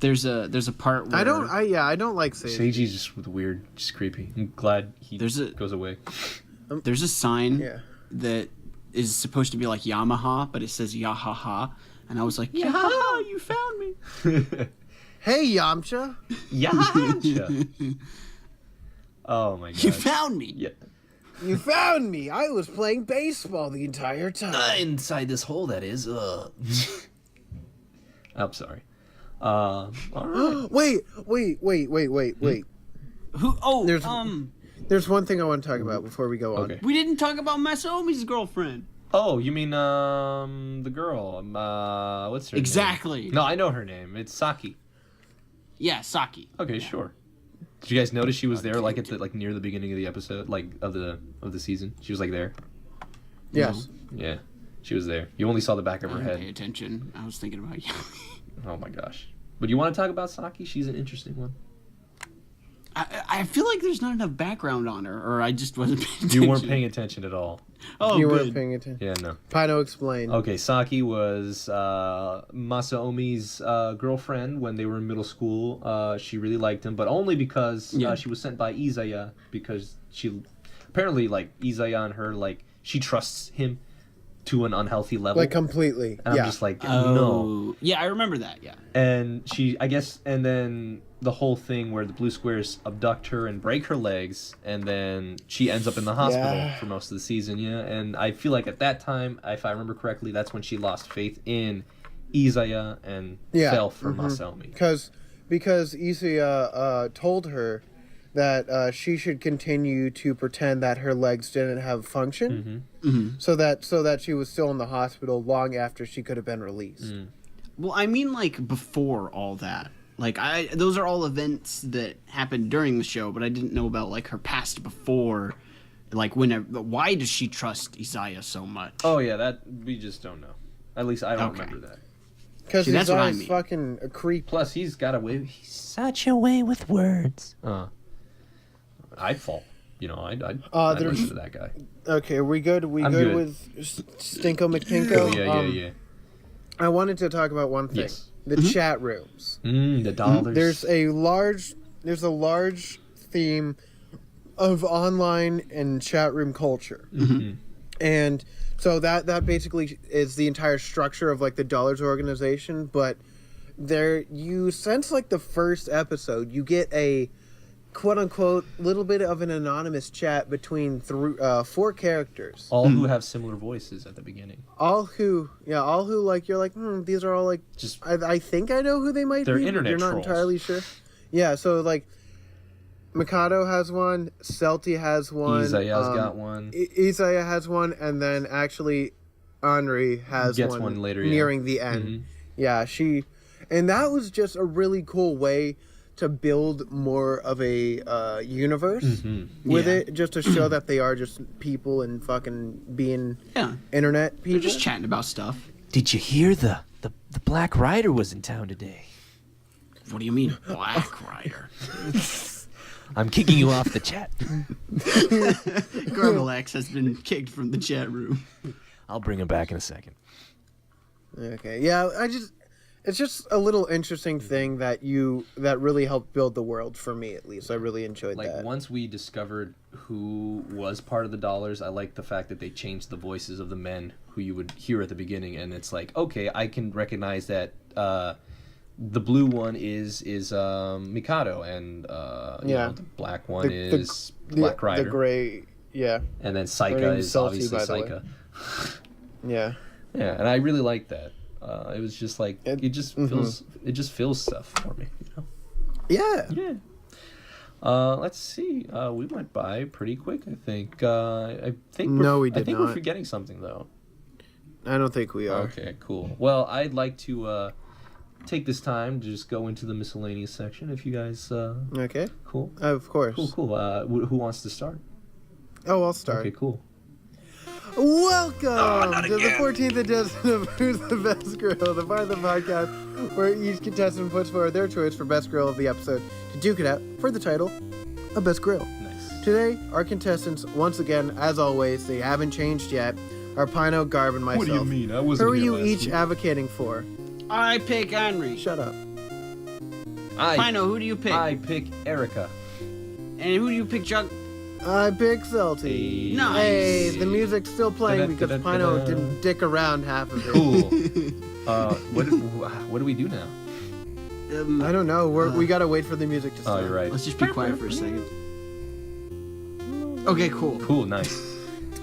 There's a part where I don't like Sage. Seiji's just weird, just creepy. I'm glad he There's a- goes away. there's a sign Yeah. that is supposed to be like Yamaha, but it says Yahaha, and I was like, Yahaha, you found me. Hey, Yamcha. Yamcha. Oh my god. You found me. Yeah. You found me. I was playing baseball the entire time. Inside this hole, that is. I'm sorry. All right. Wait. Who? Oh, There's one thing I want to talk about before we go on. Okay. we didn't talk about Masaomi's girlfriend. Oh, you mean the girl? What's her name? Exactly. No, I know her name. It's Saki. Yeah, Saki. Okay, sure. Did you guys notice she was there like at the near the beginning of the episode, like of the season? She was like there. Yes. Yeah, she was there. You only saw the back of I her didn't head. pay attention. I was thinking about you. Oh my gosh. But you want to talk about Saki? She's an interesting one. I feel like there's not enough background on her, or I just wasn't paying attention. You weren't paying attention at all. Oh, You good. weren't paying attention. Yeah, no. Pino, explain. Okay, Saki was Masaomi's girlfriend when they were in middle school. She really liked him, but only because she was sent by Izaya, because she apparently like Izaya and her like she trusts him to an unhealthy level. Like completely. And yeah. I'm just like, Oh, no. yeah, I remember that. Yeah. And she, I guess, and then the whole thing where the blue squares abduct her and break her legs, and then she ends up in the hospital for most of the season. Yeah, and I feel like at that time, if I remember correctly, that's when she lost faith in Izaya and fell for Masaomi. Because Izaya told her that she should continue to pretend that her legs didn't have function, so that she was still in the hospital long after she could have been released. Well, I mean, like before all that. Like those are all events that happened during the show, but I didn't know about like her past before. Like why does she trust Izaya so much? Oh yeah, that we just don't know. At least I don't remember that. Because See, that's what I Izaya's mean. fucking a creep. Plus, he's got a way. Such a way with words. I'd fall. You know, I'd there's- listen to that guy. Okay, are we good? I'm good. With Stinko McPinko? Yeah. I wanted to talk about one thing. Yes. The chat rooms. The dollars. There's a large theme of online and chat room culture. And so that basically is the entire structure of like the Dollars organization, but there you sense like the first episode you get a quote unquote little bit of an anonymous chat between 4 characters, all who have similar voices at the beginning. all who like you're like these are all like Just I think I know who they might They're be. internet You're not trolls. entirely sure. Yeah, so like Mikado has one, Celty has one, Izaya's got one. Izaya has one, and then actually Henri has Gets one later, yeah. nearing the end. Yeah, and that was just a really cool way to build more of a universe with it, just to show that they are just people and fucking being internet people. They're just chatting about stuff. Did you hear the Black Rider was in town today? What do you mean, Black Rider? I'm kicking you off the chat. Garbalax has been kicked from the chat room. I'll bring him back in a second. Okay, yeah, it's just a little interesting thing that really helped build the world for me, at least. I really enjoyed Like that. once we discovered who was part of the Dollars, I liked the fact that they changed the voices of the men who you would hear at the beginning, and it's like, okay, I can recognize that the blue one is Mikado, and you know, the black one is Black Rider. The gray, yeah. And then Her Saika name's is Celty, obviously by the way. Saika. Yeah. Yeah, and I really like that. It was just like it just feels stuff for me. You know? Yeah. Yeah. Let's see. We went by pretty quick. I think. No, we did I think not. we're forgetting something though. I don't think we are. Okay, cool. Well, I'd like to take this time to just go into the miscellaneous section. If you guys. Okay. Cool. Of course. Cool. Who wants to start? Oh, I'll start. Okay, cool. Welcome to the 14th edition of Who's the Best Grill, the part of the podcast where each contestant puts forward their choice for best grill of the episode to duke it out for the title of Best Grill. Nice. Today, our contestants, once again, as always, they haven't changed yet, are Pino, Garb, and myself. What do you mean? I wasn't Who are here you last each week. advocating for? I pick Henry. Shut up. Pino, who do you pick? I pick Erica. And who do you pick, Chuck? Big Celty. Nice. Hey, the music's still playing because Pino didn't dick around half of it. Cool. What do we do now? I don't know. We gotta wait for the music to start. Oh, you're right. Let's just be quiet for a second. Okay, cool. Cool, nice.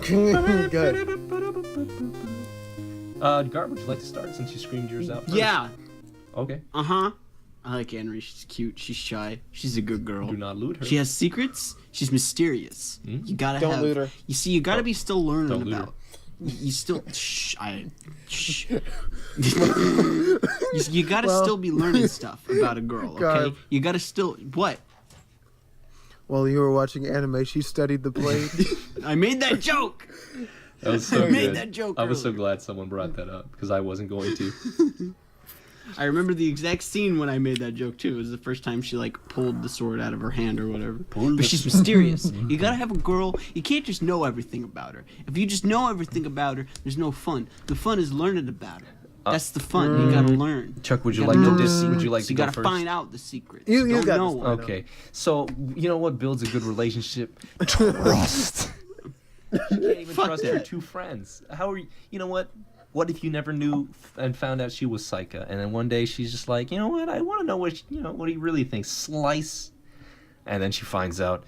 Good. Garb, would you like to start since you screamed yours out first? Yeah. Okay. I like Henry. She's cute. She's shy. She's a good girl. Do not loot her. She has secrets. She's mysterious. You gotta Don't have. loot her. You see, you gotta be still learning Don't loot her. about. You still. Shh. Shh. you gotta still be learning stuff about a girl. Okay. Garb. You gotta still what? While you were watching anime, she studied the blade. I made that joke. That was so I made good. that joke I was so earlier. glad someone brought that up because I wasn't going to. I remember the exact scene when I made that joke too. It was the first time she like pulled the sword out of her hand or whatever. But she's mysterious. You gotta have a girl. You can't just know everything about her. If you just know everything about her, there's no fun. The fun is learning about her. That's the fun. You gotta learn. Chuck, would you gotta like know to the would you secrets. like to You go gotta first? find out the secrets. You Don't gotta know find them. out. Okay, so you know what builds a good relationship? Trust. You can't even Fuck trust that. your two friends. How are you? You know what? What if you never knew and found out she was Psycha, and then one day she's just like, you know what? I want to know what he really thinks. Slice, and then she finds out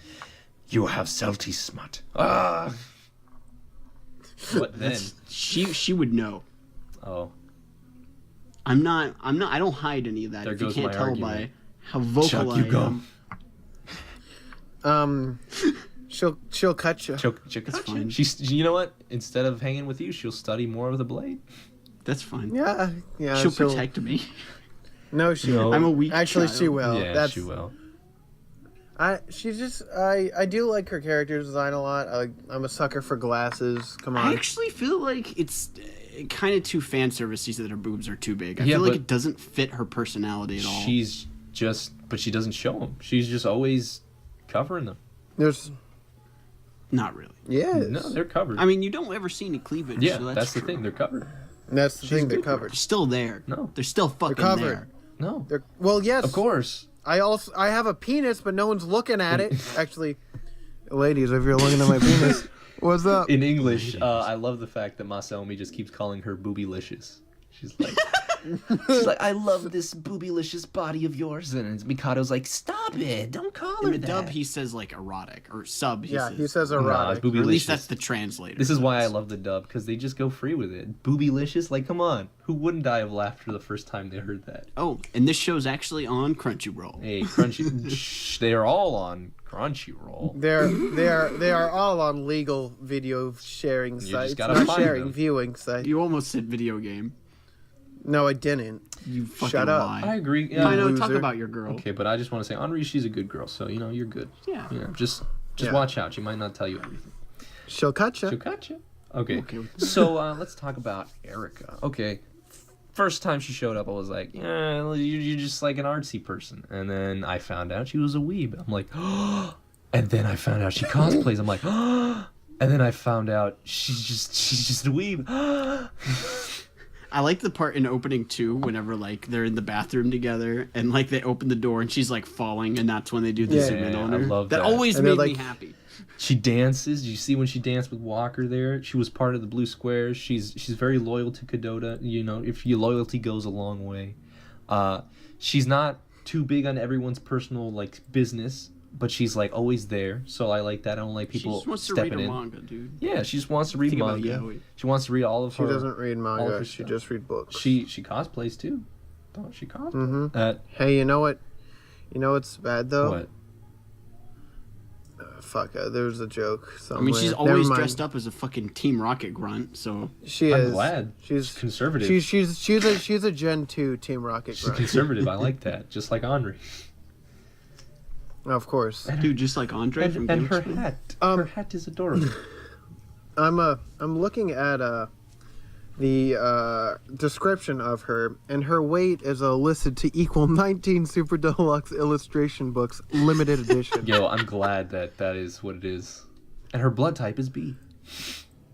you have Celty smut. Ah. What then? She would know. Oh, I don't hide any of that. There If you goes can't my tell argument. by how vocal Chuck, I you go. am. She'll cut you. she'll fine. She's, you know what? Instead of hanging with you, she'll study more of the blade. That's fine. Yeah. She'll protect me. No, she No. won't. I'm a weak Actually, child. she will. Yeah, That's, she will. I do like her character design a lot. I'm a sucker for glasses. Come I on. actually feel like it's kind of too fan servicey that her boobs are too big. I Yeah, feel like but it doesn't fit her personality at all. But she doesn't show them. She's just always covering them. There's Not really. yes. No, they're covered. I mean, you don't ever see any cleavage. yeah, so that's the true. thing. They're covered. That's the thing. They're good for covered. They're still there. No. They're still fucking covered. there. No, They're well, yes. of course. I have a penis, but no one's looking at it. Actually, ladies, if you're looking at my penis, what's up? In English, I love the fact that Masaomi just keeps calling her boobylicious. She's like, I love this boobylicious body of yours, and Mikado's like, stop it, don't call In her the that. dub, he says like erotic or sub. He Yeah, says, he says Nah, erotic. it's Or at least boobylicious. that's the translator. This is why I love the dub, because they just go free with it. Boobylicious, like, come on, who wouldn't die of laughter the first time they heard that? Oh, and this show's actually on Crunchyroll. Hey, Crunchy, shh, they are all on Crunchyroll. They are all on legal video sharing just sites. gotta Not find sharing, them. viewing sites. You almost said video game. No, I didn't. You fucking Shut up. lie. I agree. Yeah. Pino, talk loser. about your girl. Okay, but I just want to say, Henri, she's a good girl, so you're good. Yeah. Just Yeah. watch out. She might not tell you everything. She'll cut you. She'll cut you. Okay. Okay. So let's talk about Erica. Okay. First time she showed up, I was like, yeah, you're just like an artsy person. And then I found out she was a weeb. I'm like, oh. And then I found out she cosplays. I'm like, oh. And then I found out she's just a weeb. I like the part in opening 2 whenever like they're in the bathroom together and like they open the door and she's like falling and that's when they do the Yeah, zoom in on I her. love that that. always And they're made me like- happy. She dances. You see when she danced with Walker there? She was part of the Blue Squares. She's very loyal to Kadota. You know, if your loyalty goes a long way. She's not too big on everyone's personal like business, but she's like always there. So I like that. I don't like She people just wants to stepping read a in. manga, dude. Yeah, she just wants to read Think about manga. yaoi. She wants to read all of She her. doesn't read all of manga. her She stuff. just read books. She cosplays too. Don't she cosplay? Mm-hmm. Hey, you know what? You know what's bad though? What? Fuck. There's a joke I somewhere. mean, she's Never always mind. dressed up as a fucking Team Rocket grunt, so She I'm is. glad. She's conservative. She's a Gen 2 Team Rocket She's grunt. conservative. I like that. Just like Henri. Of course. dude, just like Andre from And Game her of Thrones. hat. Her hat is adorable. I'm looking at the description of her, and her weight is listed to equal 19 Super Deluxe illustration books, limited edition. Yo, I'm glad that is what it is. And her blood type is B.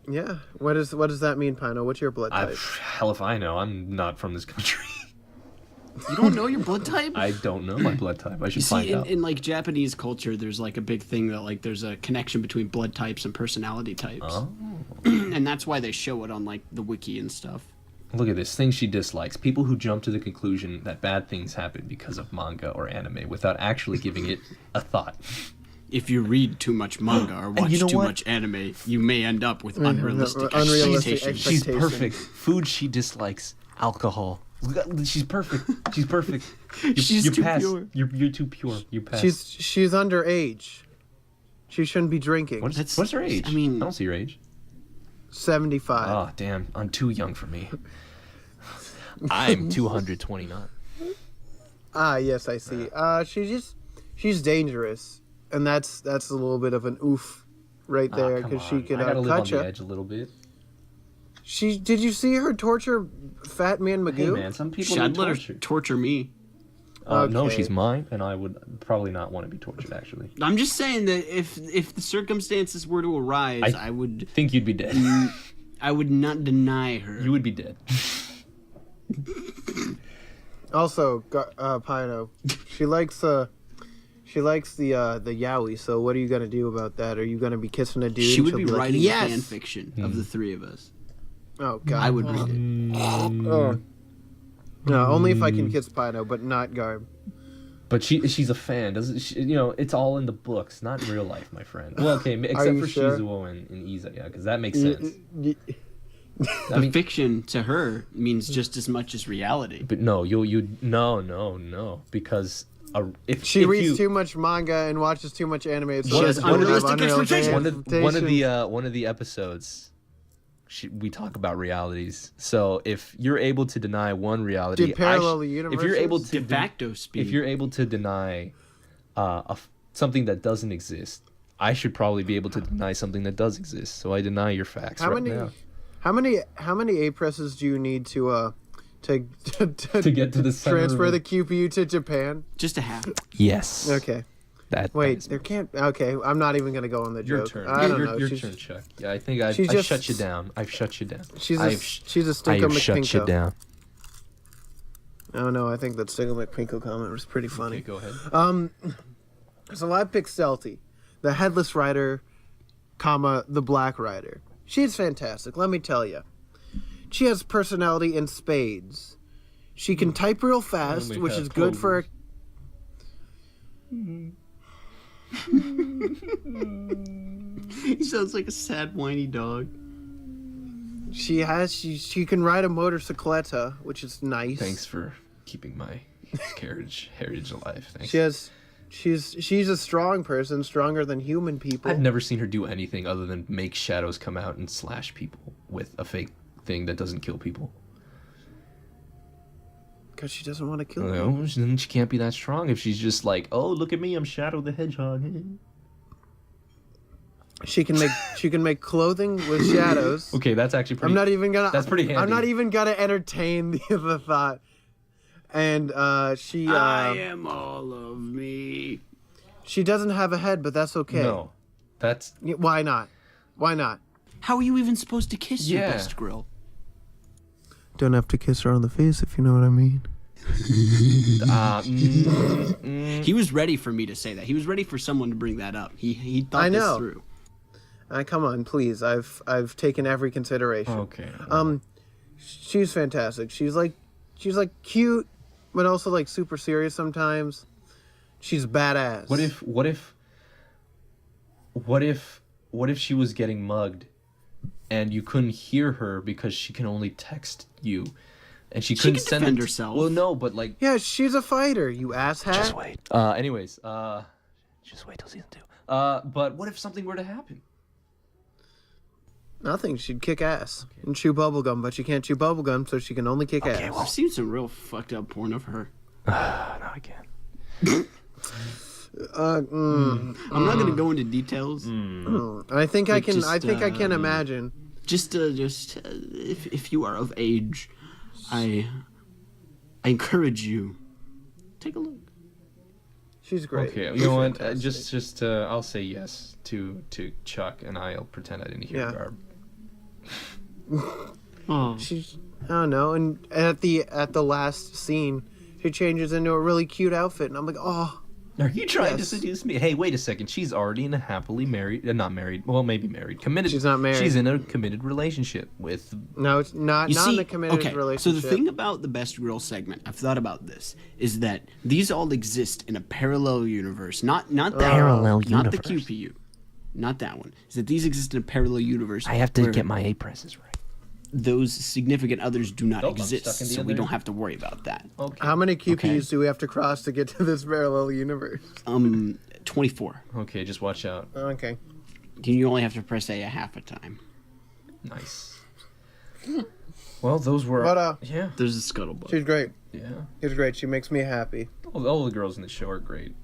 Yeah. What does that mean, Pino? What's your blood type? Hell if I know. I'm not from this country. You don't know your blood type? I don't know my blood type. I should You find see, out. in like Japanese culture, there's like a big thing that like there's a connection between blood types and personality types, Oh. and that's why they show it on like the wiki and stuff. Look at this. Things she dislikes. People who jump to the conclusion that bad things happen because of manga or anime without actually giving it a thought. If you read too much manga or watch you know too what? much anime, you may end up with unrealistic Unrealistic expectations. She's Expectation. perfect. Food she dislikes. Alcohol. She's perfect. She's perfect. She's you too pass. pure. You're too pure. You pass. She's underage. She shouldn't be drinking. What's her age? I mean- I don't see her age. 75. Oh, damn. I'm too young for me. I'm 229. Ah, yes, I see. She's dangerous, and that's a little bit of an oof right there Come because on. she could I gotta live on cut the you. edge a little bit. Did you see her torture Fat Man Hey, Magoo? man, some people I'd need let her torture. torture me. No, Okay. she's mine, and I would probably not want to be tortured, actually. I'm just saying that if the circumstances were to arise, I would Think you'd be dead. I would not deny her. You would be dead. Also, Pino, she likes the yaoi. So what are you gonna do about that? Are you gonna be kissing a dude? She and would she'll be like, writing yes! fan fiction of the three of us. Oh God, I would read it. Oh. No, only if I can kiss Pino, but not Garb. But she's a fan. Doesn't she, it's all in the books, not in real life, my friend. Well, okay, except you for sure? Shizuo and Izaya, because that makes sense. I The mean, fiction to her means just as much as reality. but no, no, because She if reads you, too much manga and watches too much anime. So She it's has gonna have unrealistic expectations. one of the episodes, we talk about realities. So if you're able to deny one reality, Did parallel if universes? you're able to De facto speed. if you're able to deny something that doesn't exist, I should probably be able to deny something that does exist. So I deny your facts now. How many A presses do you need to To get to the center transfer of the QPU to Japan? just a half. Yes. Okay. That Wait, is there can't. Okay, I'm not even gonna go on the your joke. turn. I don't know. Your She's, turn, Chuck. Yeah, I think I've she's shut just- you down. I've shut you down. she's I a have Stinko shut you McPinko. down. Oh no, I think that Stinko McPinko comment was pretty funny. Okay, go ahead. So I picked Celty, the headless rider, the black rider. She's fantastic, let me tell you. She has personality in spades. She can type real fast, Only which have is good for. He sounds like a sad, whiny dog. She can ride a motorcycletta, which is nice. Thanks for keeping my heritage alive. Thanks. She's a strong person, stronger than human people. I've never seen her do anything other than make shadows come out and slash people with a fake thing that doesn't kill people. Because she doesn't want to kill No, them. then she can't be that strong if she's just like, oh, look at me, I'm Shadow the Hedgehog. She can make clothing with shadows. Okay, that's actually pretty. I'm not even gonna. That's pretty handy. I'm not even gonna entertain the thought. And she I am all of me. she doesn't have a head, but that's okay. No, that's Why not? Why not? How are you even supposed to kiss your Yeah. best girl? Don't have to kiss her on the face, if you know what I mean. He was ready for me to say that. He was ready for someone to bring that up. He thought I this know. through. Come on, please. I've taken every consideration. okay. She's fantastic. She's like cute, but also like super serious sometimes. She's badass. What if she was getting mugged, and you couldn't hear her because she can only text you, and she couldn't can send defend it- herself. Well, no, but like. Yeah, she's a fighter. You asshat. Just wait. Anyways, Just wait till season 2. but what if something were to happen? Nothing. She'd kick ass and chew bubblegum, but she can't chew bubblegum, so she can only kick ass. I've seen some real fucked up porn of her. Not again. I'm not gonna go into details. I think I can. Just, I think I can imagine. Just if you are of age, I encourage you. Take a look. She's great. Okay, you know what? Just I'll say yes to Chuck, and I'll pretend I didn't hear Yeah. Garb. Oh, She's. I don't know. And at the last scene, she changes into a really cute outfit, and I'm like, oh. Are you trying to Yes. seduce me? Hey, wait a second. She's already in a happily married, not married. Well, maybe married. Committed. She's not married. She's in a committed relationship with. No, it's not You not see, in a committed okay, relationship. so the thing about the Best Girl segment, I've thought about this, is that these all exist in a parallel universe. Not that Parallel not the universe. QPU. Not that one. Is that these exist in a parallel universe. I have to where get my A presses right. those significant others do not Oh, I'm exist, stuck in the so we other- don't have to worry about that. Okay. How many QPUs Okay. do we have to cross to get to this parallel universe? 24. Okay, just watch out. Okay. You only have to press A half a time. Nice. Well, those were. But, yeah. There's a scuttlebutt. She's great. Yeah. She's great. She makes me happy. All the girls in the show are great,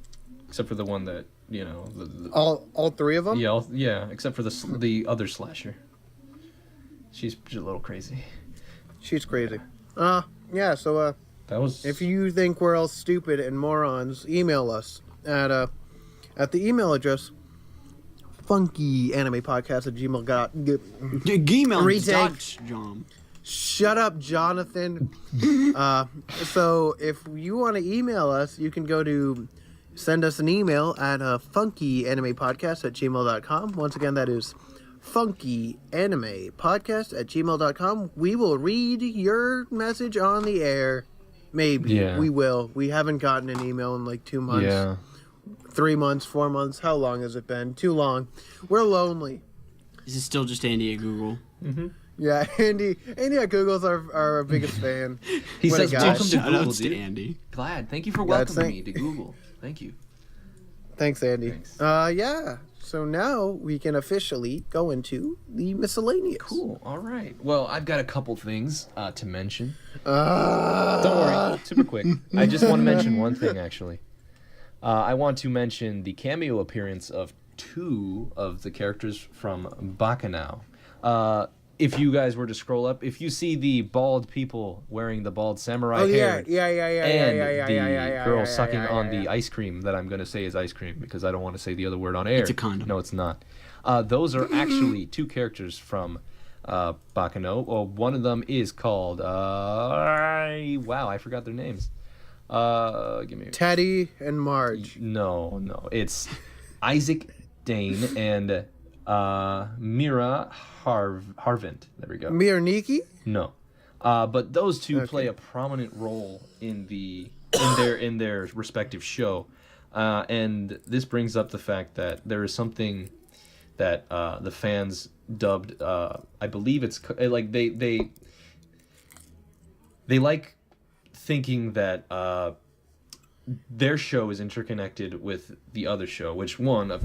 except for the one that All three of them? yeah, except for the other slasher. She's a little crazy. She's crazy. Yeah, so, That was. if you think we're all stupid and morons, email us at the email address funkyAnimePodcast@gmail.com. Gmail Retake. Dutch, John. Shut up, Jonathan. So if you want to email us, you can send us an email at funkyAnimePodcast@gmail.com. Once again, that is funkyAnimePodcast@gmail.com. We will read your message on the air. Maybe. Yeah. We will. We haven't gotten an email in like 2 months. Yeah. 3 months, 4 months. How long has it been? Too long. We're lonely. Is it still just Andy at Google? Yeah, Andy at Google's our biggest fan. He What a says, guy. "Welcome to Shout Google, outs to dude." Andy. Glad. Thank you for Glad welcoming thank- me to Google. Thank you. Thanks, Andy. Thanks. Yeah. So now we can officially go into the miscellaneous. Cool. All right. Well, I've got a couple things to mention. Uh, Don't worry. Super quick. I just want to mention one thing, actually. I want to mention the cameo appearance of 2 of the characters from Bacchanal. If you guys were to scroll up, if you see the bald people wearing the bald samurai Oh yeah, hair, yeah. and the girl yeah, sucking yeah, on yeah. the ice cream that I'm going to say is ice cream because I don't want to say the other word on air. It's a condom. No, it's not. Those are actually 2 characters from Bacchanal. Well, one of them is called wow, I forgot their names. Give me Teddy and Marge. no. It's Isaac Dane and Mira Harvint. There we go. Miraniki? No, but those 2 Okay. play a prominent role in their respective show, and this brings up the fact that there is something that the fans dubbed. I believe it's like they like thinking that their show is interconnected with the other show, which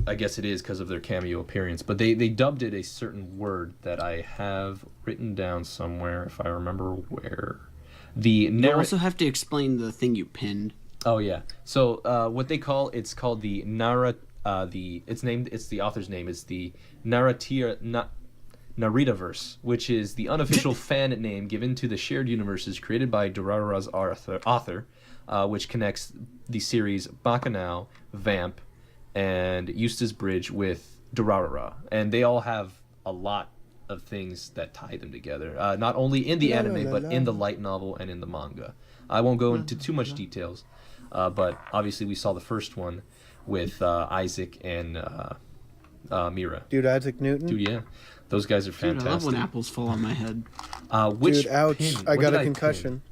I guess it is because of their cameo appearance, but they dubbed it a certain word that I have written down somewhere, if I remember where. You also have to explain the thing you pinned. Oh yeah. So what they call it's called the the author's name is the Narratorverse, which is the unofficial fan name given to the shared universes created by Durarara's author, which connects the series Bacchanal, Vamp, and Eustace Bridge with Durarara. And they all have a lot of things that tie them together, not only in the anime, but in the light novel and in the manga. I won't go into too much details, but obviously we saw the first one with Isaac and Mira. Dude, Isaac Newton? Dude, yeah. Those guys are Dude, fantastic. I love when apples fall on my head. Which Dude, ouch. pin? I What got did a pin? concussion.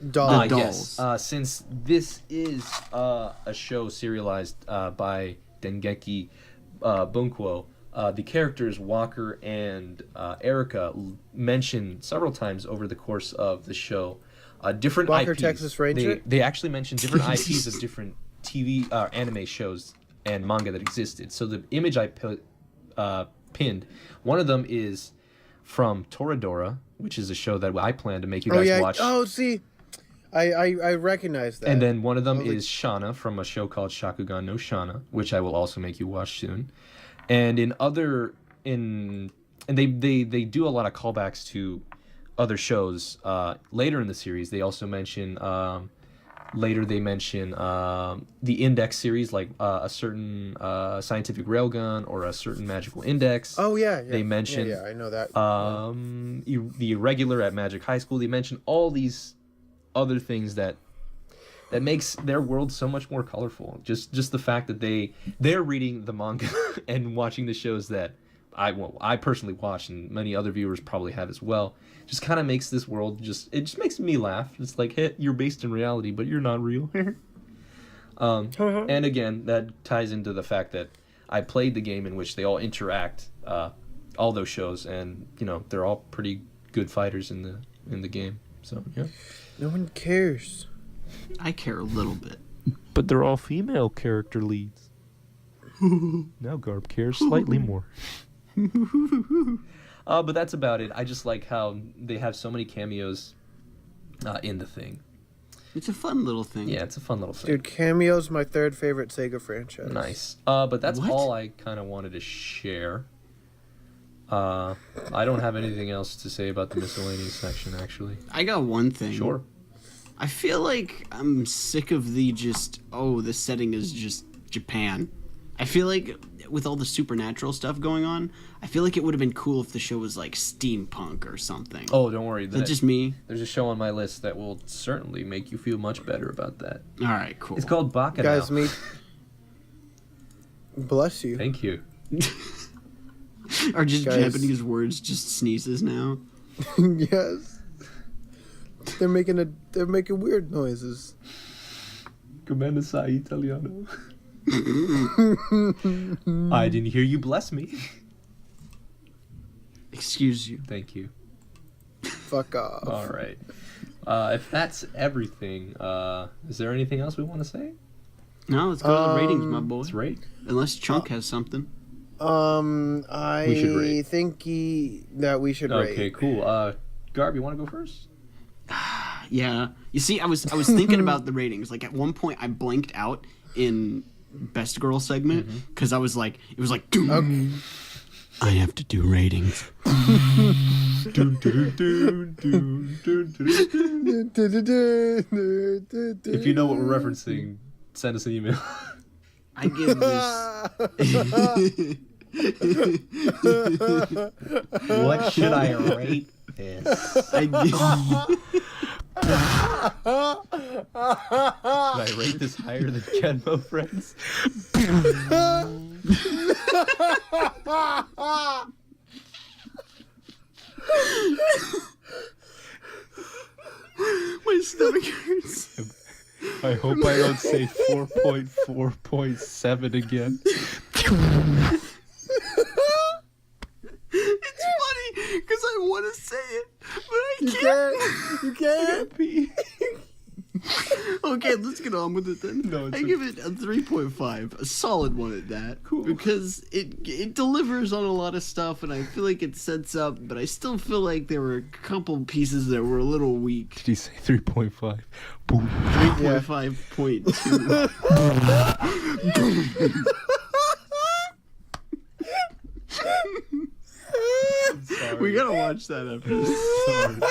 The Dog. dolls. Yes. Since this is a show serialized by Dengeki Bunko, the characters Walker and Erica mention several times over the course of the show different Walker, IPs. Texas Ranger? They actually mention different IPs of different TV anime shows and manga that existed. So the image I pinned, one of them is from Toradora, which is a show that I plan to make you guys watch. Oh, see, I recognize that. And then one of them I was like- is Shana from a show called Shakugan no Shana, which I will also make you watch soon. And they do a lot of callbacks to other shows later in the series. They also mention the Index series, like a certain scientific railgun or a certain magical index. Oh yeah. They mention Yeah, I know that. the irregular at Magic High School. They mention all these other things that that makes their world so much more colorful. Just the fact that they're reading the manga and watching the shows that I personally watch, and many other viewers probably have as well. Just kind of makes this world it just makes me laugh. It's like, hey, you're based in reality, but you're not real. And again, that ties into the fact that I played the game in which they all interact, all those shows, and they're all pretty good fighters in the game. So yeah. No one cares. I care a little bit. But they're all female character leads. Now Garb cares slightly more. But that's about it. I just like how they have so many cameos in the thing. It's a fun little thing. Yeah, it's a fun little thing. Dude, Cameo's my third favorite Sega franchise. Nice. But that's What? all I kind of wanted to share. I don't have anything else to say about the miscellaneous section, actually. I got one thing. Sure. I feel like I'm sick of the the setting is just Japan. I feel like with all the supernatural stuff going on, I feel like it would have been cool if the show was like steampunk or something. Oh, don't worry. Is that just me? There's a show on my list that will certainly make you feel much better about that. All right, cool. It's called Bacchanal. Guys, bless you. Thank you. Are just Guys. Japanese words just sneezes now? Yes. They're making weird noises. Comanda sai italiano. I didn't hear you bless me. Excuse you. Thank you. Fuck off. All right. If that's everything, is there anything else we want to say? No, let's go to the ratings, my boy. Let's rate. Unless Chunk has something. We should rate. I think that we should rate. Okay, cool. Garb, you want to go first? Yeah. You see, I was thinking about the ratings. Like at one point, I blanked out in Best Girl segment because I was like, it was like, Okay. I have to do ratings. If you know what we're referencing, send us an email. I give this. What should I rate this? I give. Should I rate this higher than Kenmo Friends? My stomach hurts. I hope I don't say 4.4.7 again. It's funny because I want to say it, but I can't. You can't. Okay, let's get on with it then. No, it's I give it a 3.5, a solid one at that. Cool. Because it delivers on a lot of stuff, and I feel like it sets up, but I still feel like there were a couple pieces that were a little weak. Did he say 3.5? Boom. 3.5.2. We gotta watch that episode.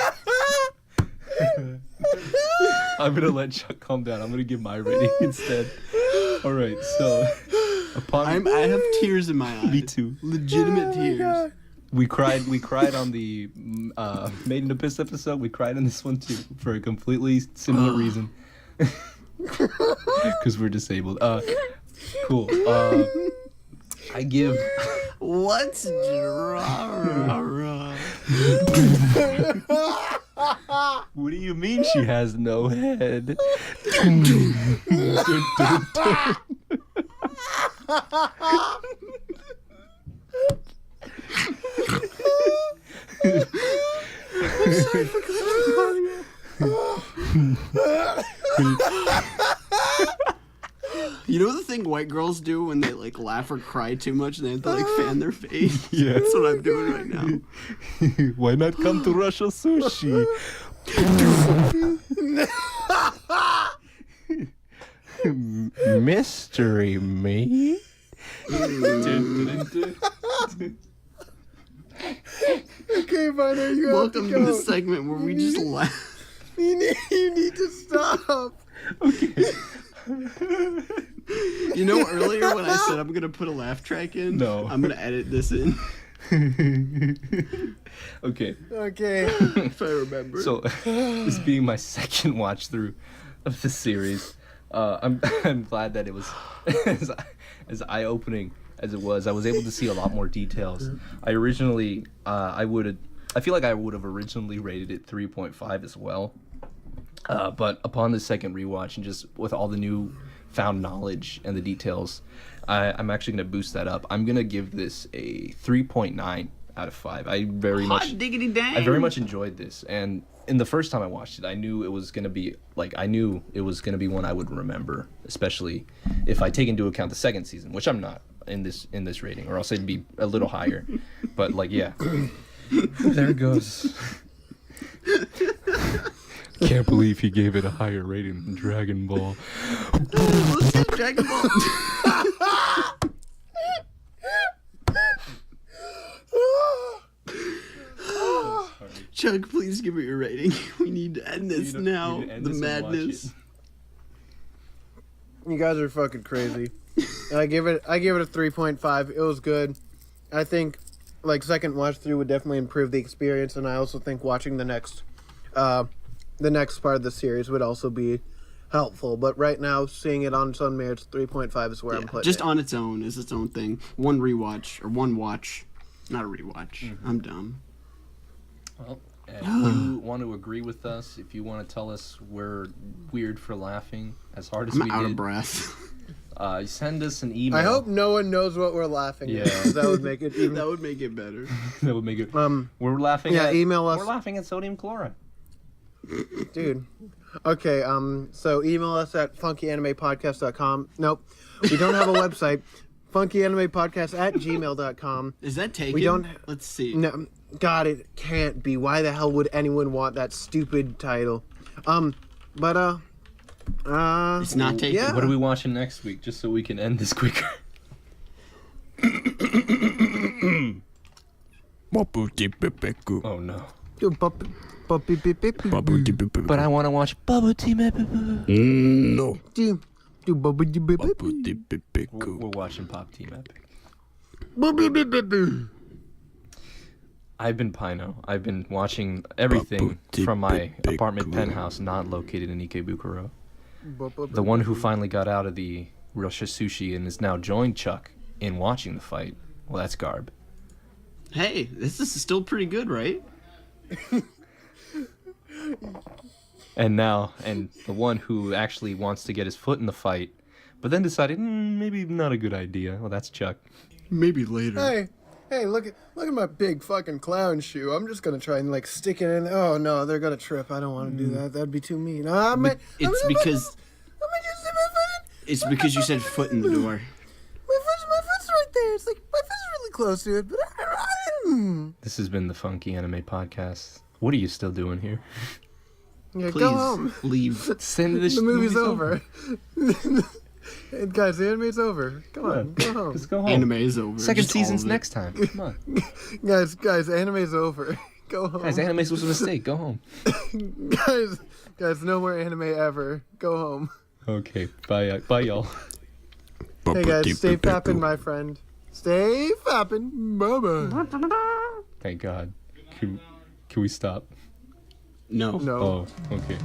I'm gonna let Chuck calm down. I'm gonna give my rating instead. All right, so upon I have tears in my eyes. me too. Legitimate tears. We cried on the Made in Abyss episode. We cried on this one too for a completely similar reason. Because we're disabled. Cool. I give. What's Durarara? What do you mean she has no head? You know the thing white girls do when they like laugh or cry too much and they have to like fan their face? Yeah. That's what I'm doing right now. Why not come to Russia Sushi? Mystery meat? Okay, Viner, you have Welcome to to go. the segment where we just laugh. You need to stop. You know earlier when I said I'm gonna put a laugh track in? No. I'm gonna edit this in. Okay. Okay. If I remember. So, this being my second watch through, of the series. I'm glad that it was as eye-opening as it was. I was able to see a lot more details. I originally, I feel like I would have originally rated it 3.5 as well. But upon the second rewatch and just with all the new found knowledge and the details, I'm actually going to boost that up. I'm going to give this a 3.9 out of 5. I very much enjoyed this, and in the first time I watched it, I knew it was going to be one I would remember, especially if I take into account the second season, which I'm not in this rating, or else it'd be a little higher. But like, yeah. There it goes. Can't believe he gave it a higher rating than Dragon Ball. Let's do Dragon Ball. Chuck, please give it your rating. We need to end this now. The madness. You guys are fucking crazy. I give it a 3.5. It was good. I think like second watch through would definitely improve the experience, and I also think watching the next part of the series would also be helpful. But right now, seeing it on its own merits, 3.5 is where I'm putting just it. on its own is its own thing. One rewatch or one watch, not a rewatch. Mm-hmm. I'm dumb. Well, if you want to agree with us, if you want to tell us we're weird for laughing as hard as I'm we out did, of breath. Send us an email. I hope no one knows what we're laughing at. Yeah. 'Cause that would make it even... That would make it better. That would make it. We're laughing. Yeah, at, email us. We're laughing at sodium chloride. Dude. Okay, so email us at funkyanimetepodcast.com. Nope. We don't have a website. funkyanimetepodcast@gmail.com. Is that taken? We don't... Let's see. No, God, it can't be. Why the hell would anyone want that stupid title? It's not taken. yeah. What are we watching next week, just so we can end this quicker? Oh no. Dude, But I want to watch Bubble Tea. No. We're watching Pop Team Epic. No. I've been Pino. I've been watching everything from my apartment penthouse not located in Ikebukuro. The one who finally got out of the Russia Sushi and is now joined Chuck in watching the fight. Well, that's Garb. Hey, this is still pretty good, right? And the one who actually wants to get his foot in the fight, but then decided maybe not a good idea. Well, that's Chuck. Maybe later. Hey, look at my big fucking clown shoe. I'm just gonna try and like stick it in. Oh no, they're gonna trip. I don't want to do that. That'd be too mean. It's because you said foot in the door. My foot's right there. It's like my foot's really close to it, but This has been the Funky Anime Podcast. What are you still doing here? yeah, Please go home. leave. Send this. The movie's over. Guys, the anime's over. Come on, go home. Let's go home. Anime is over. Second Just all season's of it. next time. Come on. Guys, anime's over. Go home. Guys, anime's was a mistake. Go home. guys, no more anime ever. Go home. Okay. Bye, y'all. Hey guys, stay fapping, my friend. Stay fapping. Bye-bye. Thank God. Can we stop? No. No. Oh, okay.